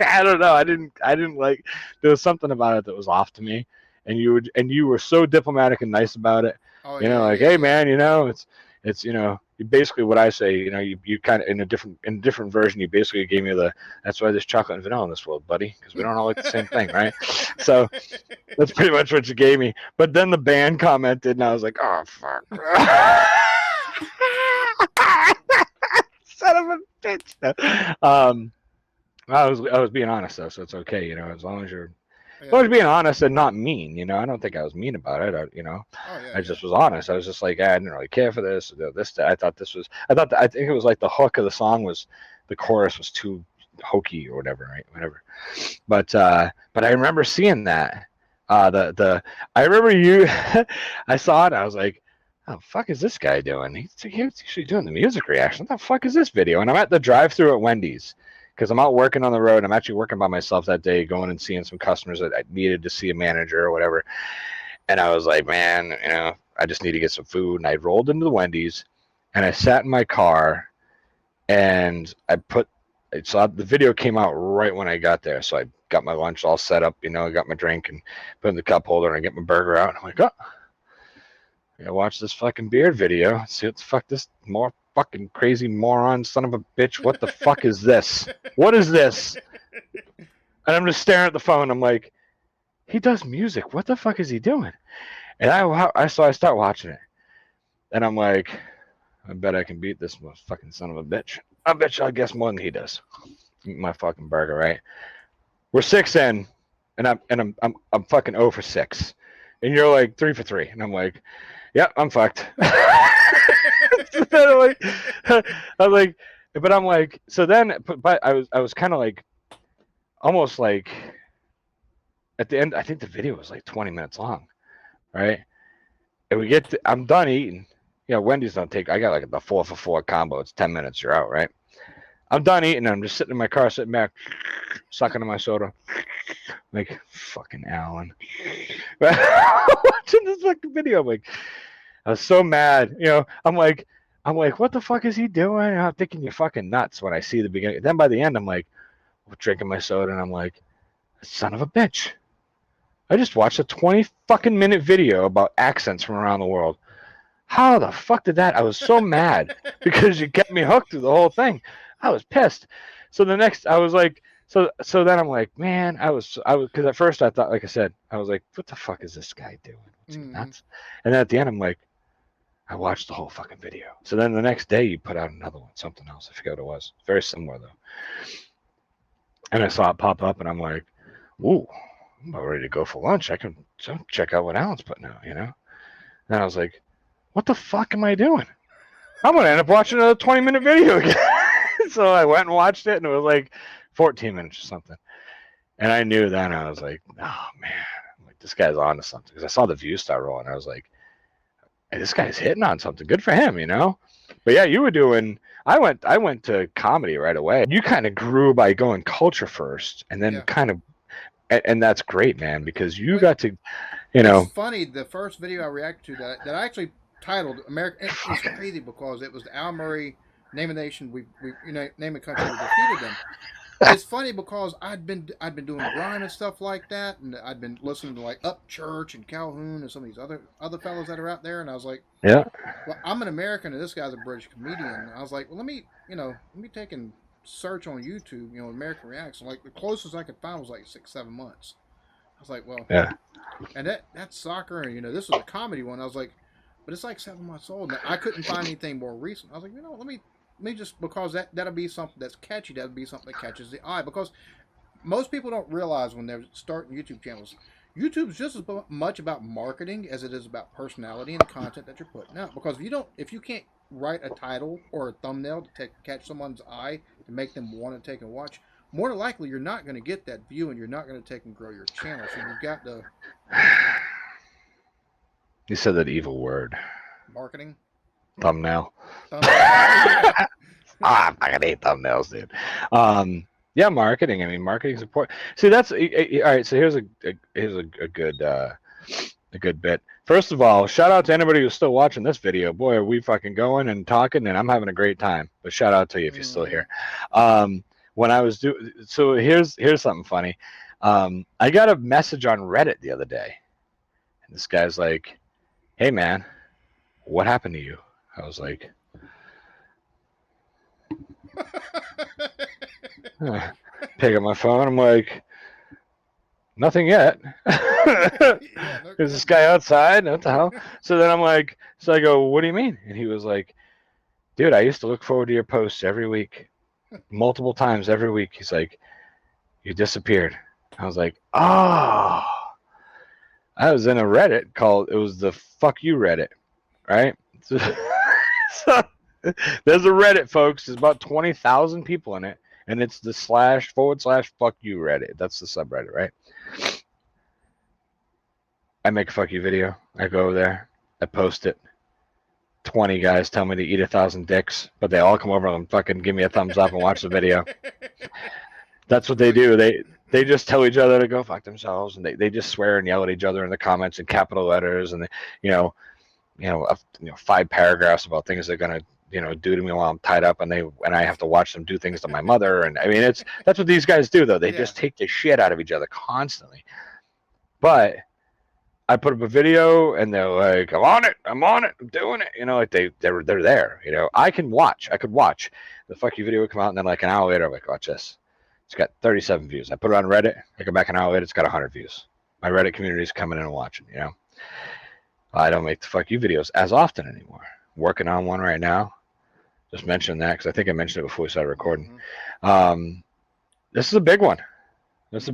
I don't know. I didn't like, there was something about it that was off to me. And you were so diplomatic and nice about it. Hey, man, it's, basically what I say, you kind of in a different version, you basically gave me that's why there's chocolate and vanilla in this world, buddy, because we don't all like the same thing, right? So that's pretty much what you gave me. But then the band commented, and I was like, oh fuck, son of a bitch. I was being honest though, so it's okay, as long as you're. I was being honest and not mean, I don't think I was mean about it. I just was honest. I was just like, I didn't really care for this. I think it was like the hook of the song was, the chorus was too hokey or whatever, right? Whatever. But I remember seeing that. I remember you. I saw it. I was like, "Oh fuck, is this guy doing? He's actually doing the music reaction. What the fuck is this video?" And I'm at the drive-through at Wendy's because I'm out working on the road. I'm actually working by myself that day, going and seeing some customers that I needed to see a manager or whatever. And I was like, man, I just need to get some food. And I rolled into the Wendy's, and I sat in my car, and so the video came out right when I got there. So I got my lunch all set up, I got my drink and put in the cup holder, and I get my burger out. And I'm like, oh, I gotta watch this fucking beard video. See what the fuck this more fucking crazy moron son of a bitch. What the fuck is this? What is this? And I'm just staring at the phone. I'm like, he does music. What the fuck is he doing? And I start watching it, and I'm like, I bet I can beat this fucking son of a bitch. I bet you I guess more than he does. Eat my fucking burger, right? We're 6 in, and I'm fucking 0 for 6, and you're like 3 for 3, and I'm like, yeah, I'm fucked. But I'm like, so then, but I was kind of like, almost like, at the end, I think the video was like 20 minutes long, right? And I'm done eating. Wendy's don't take. I got like the 4 for 4 combo. It's 10 minutes. You're out, right? I'm done eating. I'm just sitting in my car, sitting back, sucking on my soda, like fucking Alan. Watching this fucking video, I'm like, I was so mad. I'm like, what the fuck is he doing? I'm thinking you're fucking nuts when I see the beginning. Then by the end, I'm like, drinking my soda, and I'm like, son of a bitch. I just watched a 20 fucking minute video about accents from around the world. How the fuck did that? I was so mad because you kept me hooked through the whole thing. I was pissed. So I was like, so then I'm like, man, I was, because at first I thought, like I said, I was like, what the fuck is this guy doing? What's he nuts? And then at the end, I'm like, I watched the whole fucking video. So then the next day you put out another one, something else. I forget what it was. Very similar though. And I saw it pop up, and I'm like, ooh, I'm about ready to go for lunch. I can check out what Alan's putting out, And I was like, what the fuck am I doing? I'm going to end up watching another 20-minute video again. So I went and watched it, and it was like 14 minutes or something. And I knew then, I was like, oh, man, this guy's on to something. Because I saw the views start rolling. I was like, hey, this guy's hitting on something. Good for him, But yeah, you were doing, I went to comedy right away. You kind of grew by going culture first, and then kind of, and that's great, man, because you got to, It's funny, the first video I reacted to that I actually titled America. It's crazy because it was the Al Murray Name a Nation. We name a country. We defeated them. It's funny because I'd been doing grime and stuff like that, and I'd been listening to like Upchurch and Calhoun and some of these other fellows that are out there, and I was like, yeah, well, I'm an American and this guy's a British comedian. And I was like, well, let me take and search on YouTube, American Reaction. Like the closest I could find was like 6-7 months. I was like, well, yeah, and that's soccer, and this was a comedy one. I was like, but it's like 7 months old. And I couldn't find anything more recent. I was like, let me just, because that'll be something that's catchy. That'll be something that catches the eye. Because most people don't realize when they're starting YouTube channels, YouTube's just as much about marketing as it is about personality and the content that you're putting out. Because if you can't write a title or a thumbnail to catch someone's eye to make them want to take and watch, more than likely you're not going to get that view, and you're not going to take and grow your channel. So you've got to. You said that evil word. Marketing. Thumbnail. Yeah. I fucking hate thumbnails, dude. Yeah, marketing. I mean, marketing's important. See, that's all right. So here's a good bit. First of all, shout out to anybody who's still watching this video. Boy, are we fucking going and talking, and I'm having a great time. But shout out to you if you're still here. When I was so here's something funny. I got a message on Reddit the other day, and this guy's like, "Hey man, what happened to you?" I was like, Pick up my phone. I'm like, nothing yet. Yeah, no There's this kidding. guy outside. What the hell? So then I'm like, so I go, what do you mean? And he was like, dude, I used to look forward to your posts every week, multiple times every week. He's like, you disappeared. I was like, oh. I was in a Reddit called, it was the Fuck You Reddit, right? So, so there's a Reddit, folks. There's about 20,000 people in it, and it's the / Fuck You Reddit. That's the subreddit, right? I make a fuck you video. I go over there. I post it. 20 guys tell me to eat 1,000 dicks, but they all come over and fucking give me a thumbs up and watch the video. That's what they do. They just tell each other to go fuck themselves, and they just swear and yell at each other in the comments in capital letters, and you know 5 paragraphs about things they're gonna do to me while I'm tied up, and I have to watch them do things to my mother, and I mean that's what these guys do though. They just take the shit out of each other constantly. But I put up a video and they're like, I'm on it, I'm doing it. Like they're there. I could watch the fuck you video would come out, and then like an hour later I'm like, watch this. It's got 37 views. I put it on Reddit. I go back an hour later, it's got 100 views. My Reddit community is coming in and watching. I don't make the fuck you videos as often anymore. Working on one right now. Just mentioning that because I think I mentioned it before we started recording. This is a big one. It's a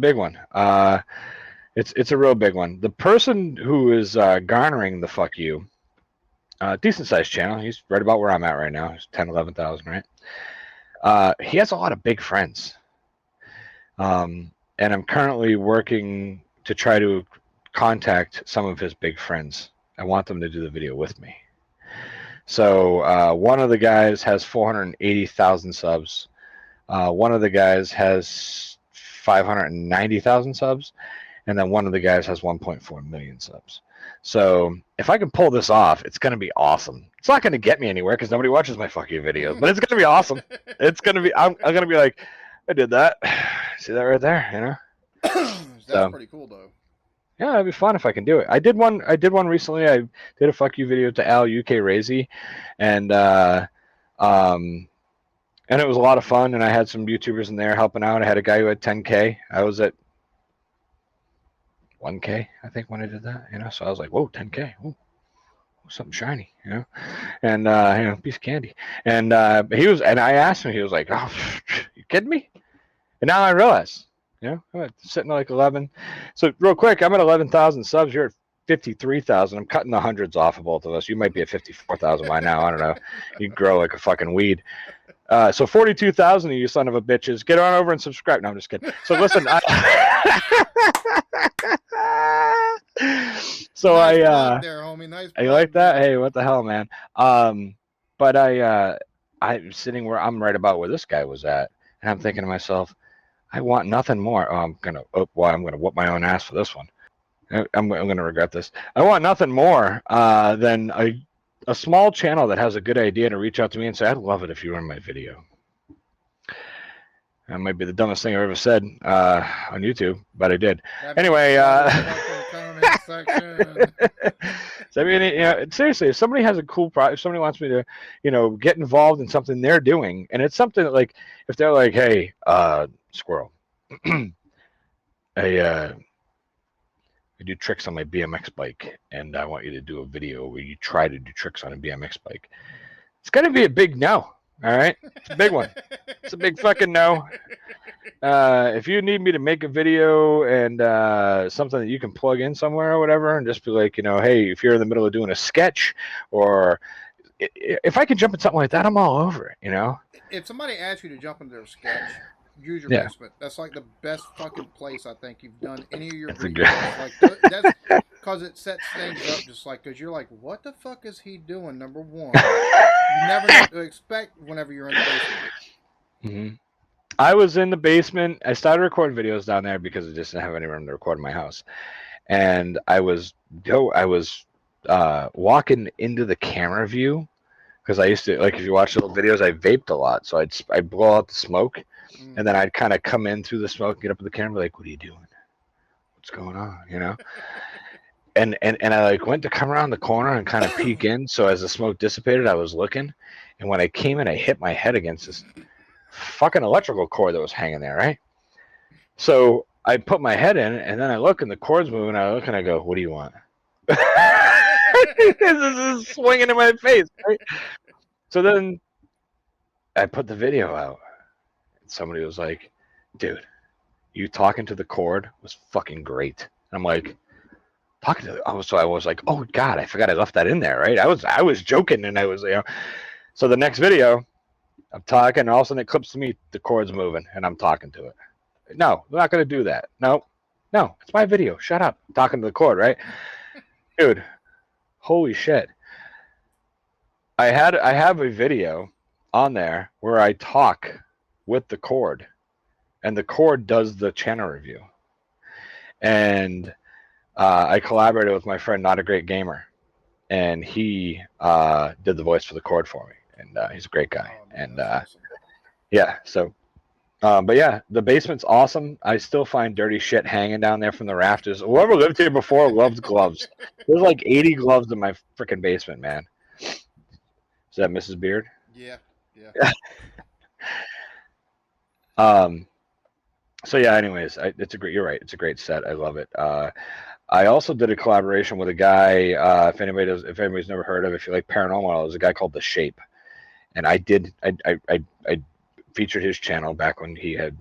real big one. The person who is garnering the fuck you, decent sized channel. He's right about where I'm at right now. He's 10, 11,000, right? He has a lot of big friends. And I'm currently working to try to contact some of his big friends. I want them to do the video with me. So one of the guys has 480,000 subs. One of the guys has 590,000 subs. And then one of the guys has 1.4 million subs. So if I can pull this off, it's going to be awesome. It's not going to get me anywhere because nobody watches my fucking videos, but it's going to be awesome. It's going to be, I'm going to be like, I did that. See that right there, That's pretty cool though. Yeah, it'd be fun if I can do it. I did one recently. I did a fuck you video to Al UK Razy, and it was a lot of fun. And I had some YouTubers in there helping out. I had a guy who had 10K. I was at 1K, I think, when I did that. So I was like, whoa, 10K. Ooh, something shiny, and piece of candy. And he was, and I asked him. He was like, oh, you kidding me? And now I realize. I'm sitting at like 11. So real quick, I'm at 11,000 subs. You're at 53,000. I'm cutting the hundreds off of both of us. You might be at 54,000 by now. I don't know. You grow like a fucking weed. So 42,000 of you son of a bitches, get on over and subscribe. No, I'm just kidding. So listen. So nice plug there, homie. Nice plug, you like that? Hey, what the hell, man? But I'm sitting where I'm right about where this guy was at, and I'm thinking to myself, I want nothing more. Oh, I'm gonna whoop my own ass for this one. I'm gonna regret this. I want nothing more than a small channel that has a good idea to reach out to me and say, I'd love it if you were in my video. That might be the dumbest thing I've ever said on YouTube, but I did. Anyway, so, I mean, seriously, if somebody has a cool project, if somebody wants me to, get involved in something they're doing, and it's something that, like, if they're like, hey, Squirrel, I do tricks on my BMX bike, and I want you to do a video where you try to do tricks on a BMX bike. It's going to be a big no. All right, it's a big one. It's a big fucking no. If you need me to make a video and something that you can plug in somewhere or whatever, and just be like, hey, if you're in the middle of doing a sketch, or if I can jump in something like that, I'm all over it. If somebody asks you to jump into their sketch, use your basement. That's like the best fucking place I think you've done any of your videos. Like that's because it sets things up just like because you're like, what the fuck is he doing? Number one, you never know what to expect whenever you're in the basement. Mm-hmm. I was in the basement. I started recording videos down there because I just didn't have any room to record in my house, and I was walking into the camera view because I used to, like, if you watch little videos, I vaped a lot, so I'd blow out the smoke. And then I'd kind of come in through the smoke, get up to the camera, like, what are you doing? What's going on? And I like went to come around the corner and kind of peek in. So as the smoke dissipated, I was looking. And when I came in, I hit my head against this fucking electrical cord that was hanging there, right? So I put my head in, and then I look, and the cord's moving. I look, and I go, "What do you want?" This is swinging in my face, right? So then I put the video out, and somebody was like, "Dude, you talking to the cord was fucking great." And I'm like, talking to the, I was like, "Oh God, I forgot I left that in there, right?" I was joking, and I was, you know. So the next video, I'm talking, and all of a sudden it clips to me, the cord's moving, and I'm talking to it. No, we're not gonna do that. No, no, it's my video. Shut up. I'm talking to the cord, right? Dude, holy shit. I have a video on there where I talk with the cord, and the cord does the channel review. And I collaborated with my friend, Not a Great Gamer, and he did the voice for the cord for me. And he's a great guy. Oh, man, And that's awesome. yeah, so but yeah, the basement's awesome. I still find dirty shit hanging down there from the rafters. Whoever lived here before loved gloves. There's like 80 gloves in my freaking basement, man. Is that Mrs. Beard? Yeah, yeah. So yeah, anyways, it's a great. You're right. It's a great set. I love it. I also did a collaboration with a guy. If anybody's never heard of, if you like paranormal, there's a guy called The Shape, and I featured his channel back when he had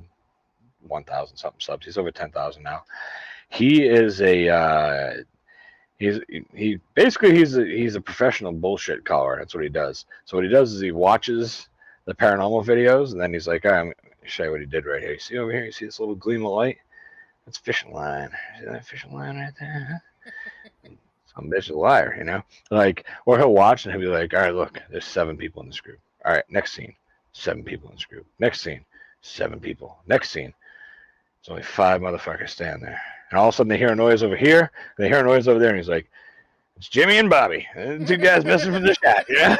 1,000 something subs. He's over 10,000 now. He is a he's a professional bullshit caller. That's what he does. So what he does is he watches the paranormal videos, and then he's like, all right, I'm gonna show you what he did right here. You see over here? You see this little gleam of light? That's fishing line. See that fishing line right there? Some bitch is a liar, you know? Like, or he'll watch and he'll be like, all right, look, there's 7 people in this group. All right, next scene, 7 people in this group. Next scene, 7 people. Next scene, there's only 5 motherfuckers standing there. And all of a sudden they hear a noise over here, and they hear a noise over there, and he's like, it's Jimmy and Bobby. 2 guys missing from the shot. Yeah.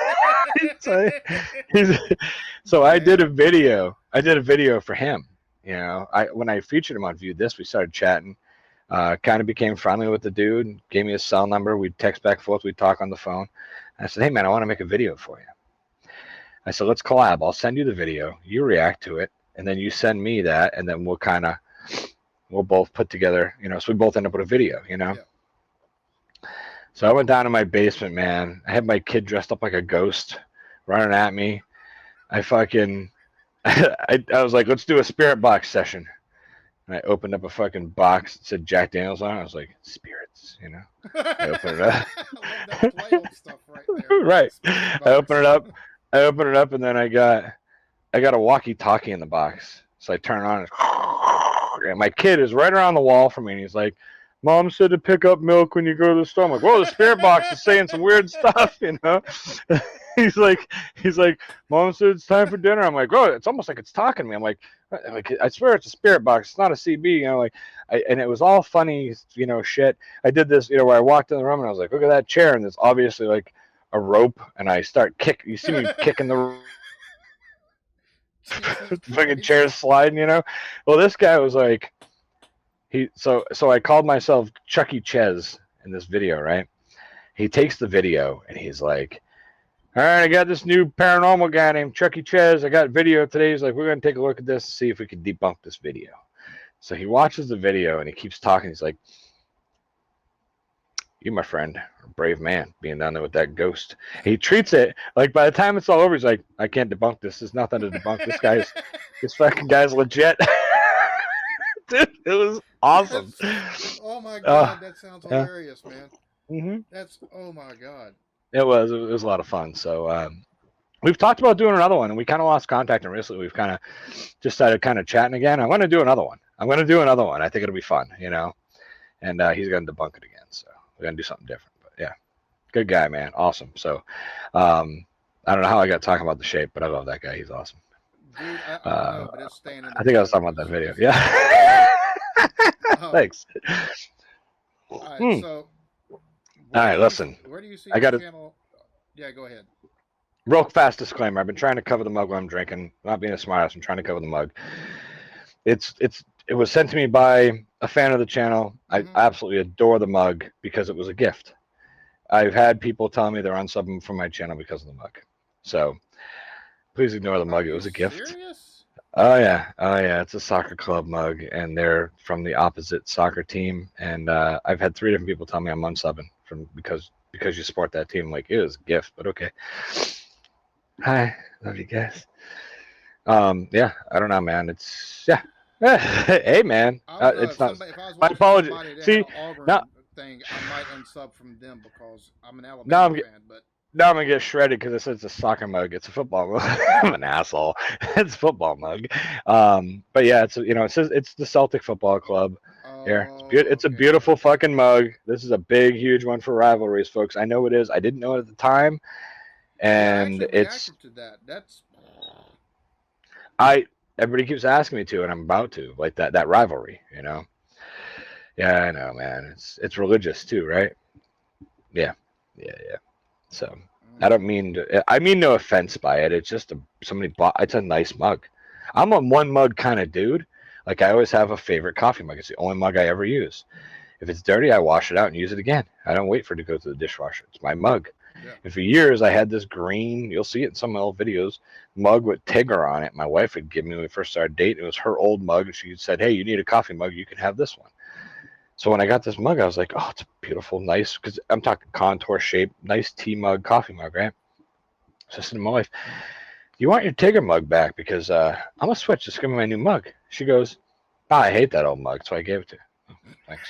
So I did a video. I did a video for him. You know, when I featured him on View This, we started chatting. Kind of became friendly with the dude. Gave me his cell number. We'd text back and forth. We'd talk on the phone. And I said, hey man, I want to make a video for you. I said, let's collab. I'll send you the video. You react to it, and then you send me that, and then we'll both put together. You know, so we both end up with a video. You know. Yeah. So I went down to my basement, man. I had my kid dressed up like a ghost running at me. I was like, let's do a spirit box session. And I opened up a fucking box that said Jack Daniels on it. I was like, spirits, you know. I opened it up. I love that play on stuff right there. Right. I opened it up, and then I got a walkie-talkie in the box. So I turn on and my kid is right around the wall from me, and he's like, Mom said to pick up milk when you go to the store. I'm like, whoa, the spirit box is saying some weird stuff, you know. he's like, Mom said it's time for dinner. I'm like, oh, it's almost like it's talking to me. I'm like, I swear it's a spirit box. It's not a CB, you know. Like, and it was all funny, you know, shit. I did this, you know, where I walked in the room and I was like, look at that chair, and there's obviously like a rope, and I start You see me kicking the fucking chair sliding, you know. Well, this guy was like. So I called myself Chucky Chez in this video, right? He takes the video and he's like, all right, I got this new paranormal guy named Chucky Chez. I got video today. He's like, we're going to take a look at this and see if we can debunk this video. So he watches the video and he keeps talking. He's like, you, my friend, are a brave man being down there with that ghost. He treats it like by the time it's all over, he's like, I can't debunk this. There's nothing to debunk. This fucking guy's legit. Dude, it was awesome. Oh my god, that sounds hilarious, man. Mm-hmm. Oh my god. It was a lot of fun. So we've talked about doing another one, and we kind of lost contact, and recently we've kind of just started kind of chatting again. I'm going to do another one. I think it'll be fun, you know. And he's going to debunk it again, so we're going to do something different. But yeah, good guy, man, awesome. So I don't know how I got talking about The Shape, but I love that guy. He's awesome. Dude, I don't know, but it's staying in I think I was talking about that video. Yeah. Thanks. All right, so. All right, listen. Where do you see I got channel? Yeah, go ahead. Real fast disclaimer. I've been trying to cover the mug while I'm drinking. Not being a smartass, I'm trying to cover the mug. It was sent to me by a fan of the channel. I absolutely adore the mug because it was a gift. I've had people tell me they're unsubbing from my channel because of the mug. So please ignore the mug. It was a gift. Serious? oh yeah. It's a soccer club mug, and they're from the opposite soccer team. And I've had three different people tell me I'm unsubbing from because you support that team. Like it was a gift, but okay. Hi, love you guys. Yeah, I don't know, man. It's yeah. Hey, man. I don't know It's if not somebody if I was my watching apology. somebody that had See, an now Auburn thing, I might unsub from them because I'm an now Alabama I'm fan. But now I'm gonna get shredded because it says it's a soccer mug. It's a football mug. I'm an asshole. It's a football mug. But yeah, it says it's the Celtic Football Club. Here, oh, it's a okay, beautiful okay. fucking mug. This is a big, huge one for rivalries, folks. I know it is. I didn't know it at the time, Yeah, I and actually it's reacted to that. That's I. Everybody keeps asking me to, and I'm about to like that rivalry. Yeah, I know, man. It's religious too, right? Yeah, yeah. So I don't mm, mean to, I mean no offense by it. It's just somebody bought. It's a nice mug. I'm a one mug kind of dude. Like I always have a favorite coffee mug. It's the only mug I ever use. If it's dirty, I wash it out and use it again. I don't wait for it to go to the dishwasher. It's my mug. yeah. And for years, I had this green. You'll see it in some of my old videos. Mug with Tigger on it. My wife would give me when we first started dating. It was her old mug, and she said, "Hey, you need a coffee mug? You can have this one." So when I got this mug, I was like, "Oh, it's beautiful, nice." Because I'm talking contour shape, nice tea mug, coffee mug, right? So I said to my wife, "You want your Tigger mug back? Because I'm gonna switch. Just give me my new mug." She goes, "Ah, I hate that old mug," so I gave it to her. Oh, thanks.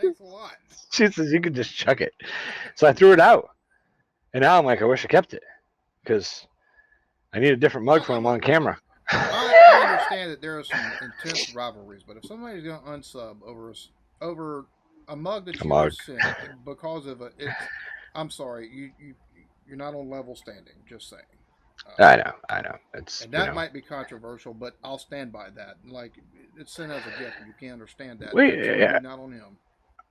Thanks a lot. She says you can just chuck it. So I threw it out, and now I'm like, I wish I kept it because I need a different mug Well, for when I'm on camera. I understand that there are some intense rivalries, but if somebody's going to unsub over a mug that A you were mug. sent because of it's, I'm sorry, you're not on level standing. Just saying. Um, I know. It's and that might be controversial, but I'll stand by that. Like it's sent as a gift, and you can't understand that. That's on we you, not on him.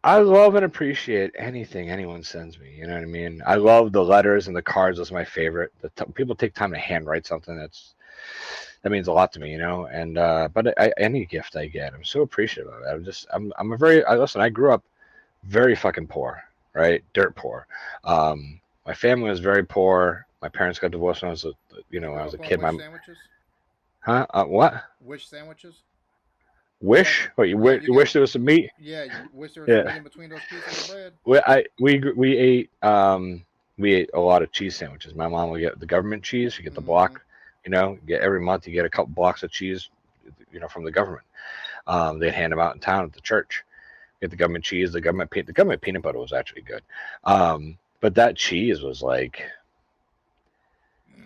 I love and appreciate anything anyone sends me. You know what I mean? I love the letters and the cards. Those are my favorite. People take time to handwrite something. That means a lot to me. And but any gift I get, I'm so appreciative of it. I'm a very. Listen. I grew up very fucking poor, right? Dirt poor. My family was very poor. My parents got divorced when You when I grew was a up on kid. wish sandwiches. Huh? What? Wish sandwiches. Is that Wish? What? yeah? You wish there was some meat? Yeah. You wish there was some Yeah. meat in between those pieces of bread. We ate a lot of cheese sandwiches. My mom would get the government cheese. You get the Mm-hmm. block. Get every month you get a couple blocks of cheese. From the government. They'd hand them out in town at the church. Get the government cheese. The government peanut butter was actually good. But that cheese was like,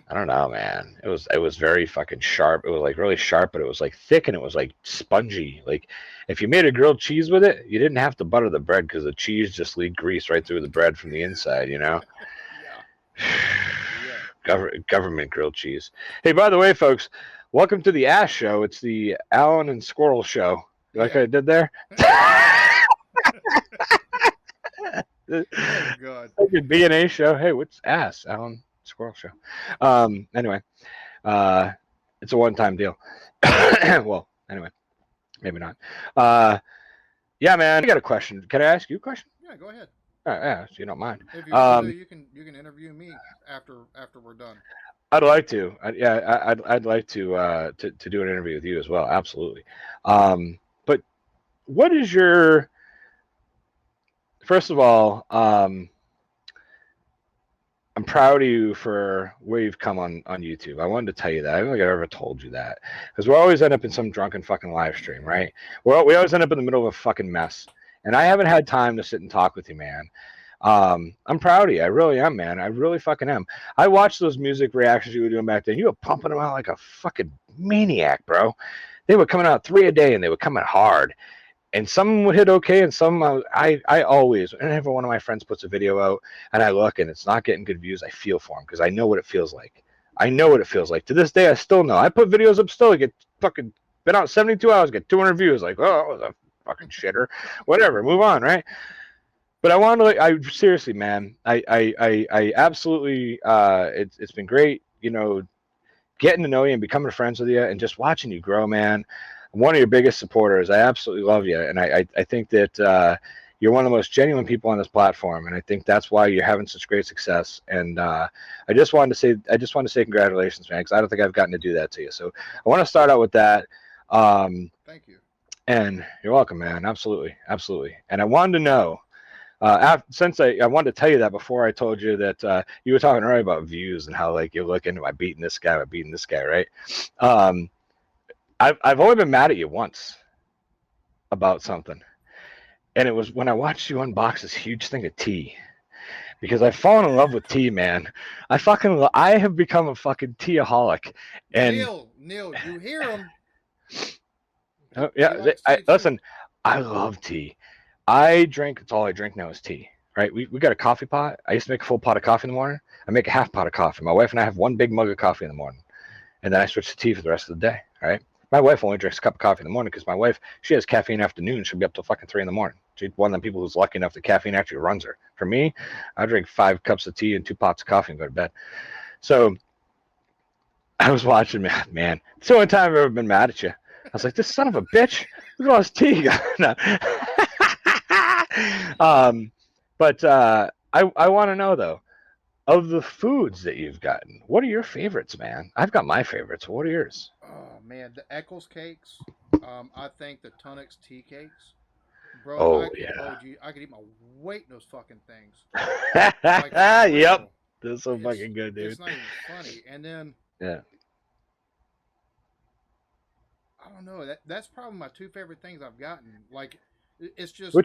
I don't know, man. It was very fucking sharp. It was like really sharp, but it was like thick and it was like spongy. Like if you made a grilled cheese with it, you didn't have to butter the bread because the cheese just leaked grease right through the bread from the inside. Yeah. Yeah. Government grilled cheese. Hey, by the way, folks, welcome to the Ash Show. It's the Alan and Squirrel Show. You like Yeah. what I did there? Oh God. Like a B&A show. Hey, what's Ass? Alan Squirrel Show. Anyway, uh, it's a one-time deal. Well, anyway, maybe not. Uh, yeah, man. I got a question. Can I ask you a question? Yeah. Go ahead. Yeah, if you don't mind. If you want to, Um, you can interview me after we're done. I'd like to. I'd like to do an interview with you as well. Absolutely. But what is your first of all? I'm proud of you for where you've come on YouTube. I wanted to tell you that. I don't think I've ever told you that because we always end up in some drunken fucking live stream, right? We always end up in the middle of a fucking mess, and I haven't had time to sit and talk with you, man. I'm proud of you. I really am, man. I really fucking am. I watched those music reactions you were doing back then. You were pumping them out like a fucking maniac, bro. They were coming out 3 a day, and they were coming hard. And some would hit okay, and some I always, whenever one of my friends puts a video out and I look and it's not getting good views, I feel for him because I know what it feels like. I know what it feels like. To this day, I still know. I put videos up still, I get fucking been out 72 hours, get 200 views. Like, oh, that was a fucking shitter. Whatever, move on, right? But I want to, I seriously, man, I absolutely, it's been great, getting to know you and becoming friends with you and just watching you grow, man. I'm one of your biggest supporters. I absolutely love you, and I think that You're one of the most genuine people on this platform, and I think that's why you're having such great success. And I just wanted to say congratulations, man, because I don't think I've gotten to do that to you. So I want to start out with that. Thank you. And you're welcome, man. Absolutely, absolutely. And I wanted to know, since I wanted to tell you that before I told you that you were talking earlier about views and how like you're looking, am I beating this guy? Am I beating this guy? Right? Um, I've only been mad at you once about something, and it was when I watched you unbox this huge thing of tea. Because I've fallen in love with tea, man. I have become a fucking teaaholic, and Neil, you hear him? yeah, He likes tea too. listen, I love tea. I drink. It's all I drink now is tea. Right? We got a coffee pot. I used to make a full pot of coffee in the morning. I make a half pot of coffee. My wife and I have one big mug of coffee in the morning, and then I switch to tea for the rest of the day. Right? My wife only drinks a cup of coffee in the morning because my wife, she has caffeine afternoon. She'll be up till fucking 3 in the morning. She's one of them people who's lucky enough that caffeine actually runs her. For me, I drink 5 cups of tea and 2 pots of coffee and go to bed. So I was watching, man. It's the only time I've ever been mad at you. I was like, this son of a bitch. Look at all this tea. No. But I want to know though, of the foods that you've gotten, what are your favorites, man? I've got my favorites. What are yours? Oh man, the Eccles cakes. I think the Tunnocks tea cakes. Bro, Oh yeah. I could eat my weight in those fucking things. Like Yep. real. This is so It's fucking good, dude. it's not even funny. And then Yeah. I don't know. That's probably my 2 favorite things I've gotten. Like it's just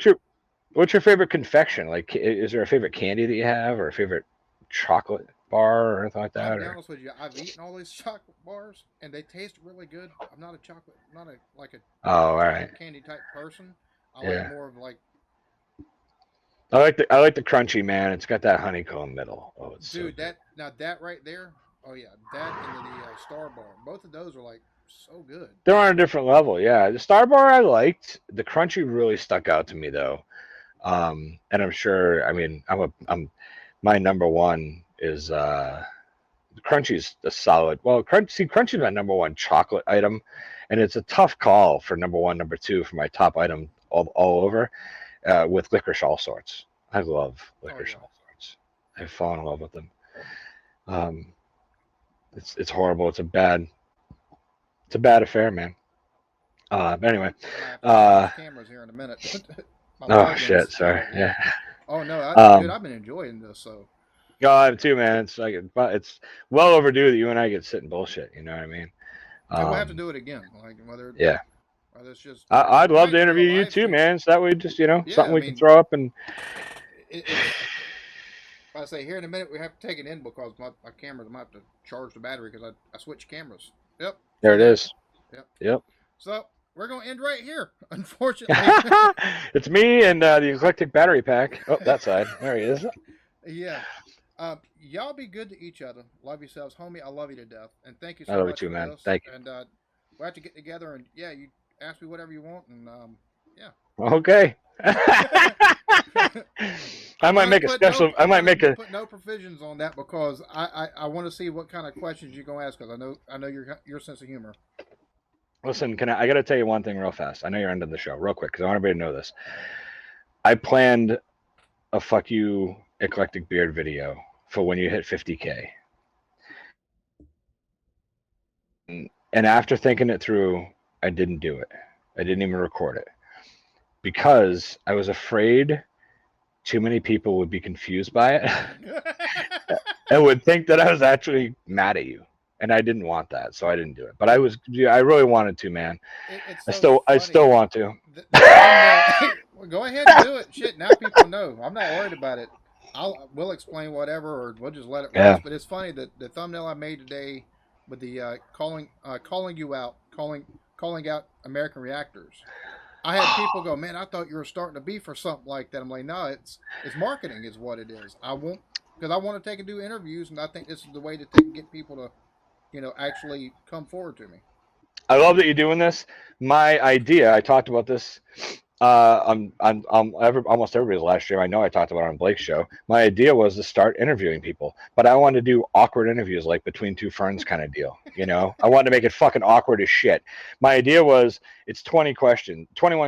What's your favorite confection? Like, is there a favorite candy that you have, or a favorite chocolate bar, or anything like I'll that? be Or honest with you. I've eaten all these chocolate bars and they taste really good. I'm not a chocolate, not a like a oh, all right, chocolate candy type person. I like yeah. more of like, I like the crunchy, man. It's got that honeycomb middle. Oh, it's so dude, good. that right there. Oh yeah, that and the Star Bar. Both of those are like so good. They're on a different level. Yeah, the Star Bar I liked. The crunchy really stuck out to me though. And I'm sure. I mean, I'm my number one is Crunchy's a solid. Well, Crunchy's my number one chocolate item, and it's a tough call for number one, number two for my top item all over. With licorice all sorts. I love Oh licorice yeah. all sorts. I've fallen in love with them. Um, it's horrible. It's a bad affair, man. But anyway, I have to change uh, these cameras here in a minute. My oh plugins. shit, sorry. Yeah. Oh no, dude, Um, I've been enjoying this. So no, I have too, man. It's like it's well overdue that you and I get to sit and bullshit. You know what I mean? and we'll have to Um, do it again. Like yeah. whether it's just I'd we love might to just do a interview you live too, stream. man. So that way, just Yeah, something I we can mean, throw up and. it's. I say here in a minute we have to take it in because my cameras I might have to charge the battery because I switched cameras. Yep. There See it that? is. Yep. Yep. So we're gonna end right here. Unfortunately. It's me and the eclectic battery pack. Oh, that side. There he is. Yeah. Y'all be good to each other. Love yourselves, homie. I love you to death, and thank you I so love you much too, for man. this. Thank you. And we'll have to get together and yeah, you ask me whatever you want, and yeah. Okay. I might make a special. I I'm might gonna make a. put no provisions on that because I want to see what kind of questions you're gonna ask because I know your sense of humor. Listen, I got to tell you one thing real fast. I know you're ending the show real quick because I want everybody to know this. I planned a fuck you eclectic beard video for when you hit 50K. And after thinking it through, I didn't do it. I didn't even record it because I was afraid too many people would be confused by it and would think that I was actually mad at you. And I didn't want that, so I didn't do it. But I really wanted to, man. It's I so still, I funny. still want to. The thumbnail. Well, go ahead and do it. Shit, now people know. I'm not worried about it. We'll explain whatever, or we'll just let it Yeah. rest. But it's funny that the thumbnail I made today with the calling you out, calling out American reactors. I had people go, man, I thought you were starting to beef or something like that. I'm like, no, it's marketing is what it is. I won't because I want to take and do interviews, and I think this is the way to get people to actually come forward to me. I love that you're doing this. My idea, I talked about this Almost everybody's last stream. I know I talked about it on Blake's show. My idea was to start interviewing people, but I wanted to do awkward interviews, like between two ferns kind of deal. You know, I wanted to make it fucking awkward as shit. My idea was it's 21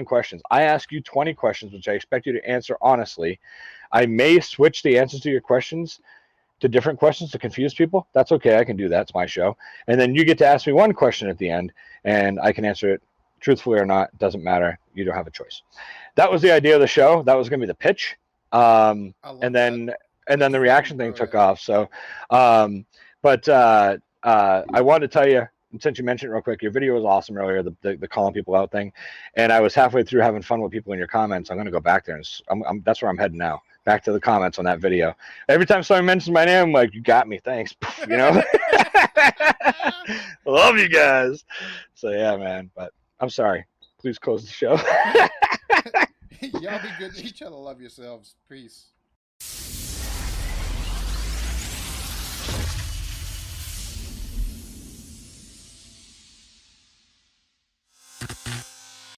questions. I ask you 20 questions, which I expect you to answer honestly. I may switch the answers to your questions to different questions to confuse people. That's okay. I can do that. It's my show. And then you get to ask me one question at the end, and I can answer it truthfully or not. Doesn't matter. You don't have a choice. That was the idea of the show. That was going to be the pitch. I love And that. then That's the fucking reaction thing took brilliant. off. So, but I wanted to tell you, since you mentioned it real quick, your video was awesome earlier, the calling people out thing, and I was halfway through having fun with people in your comments. I'm going to go back there, and that's where I'm heading now. Back to the comments on that video. Every time someone mentions my name, I'm like, you got me, thanks. You know, love you guys. So yeah, man. But I'm sorry. Please close the show. Y'all be good to each other. Love yourselves. Peace.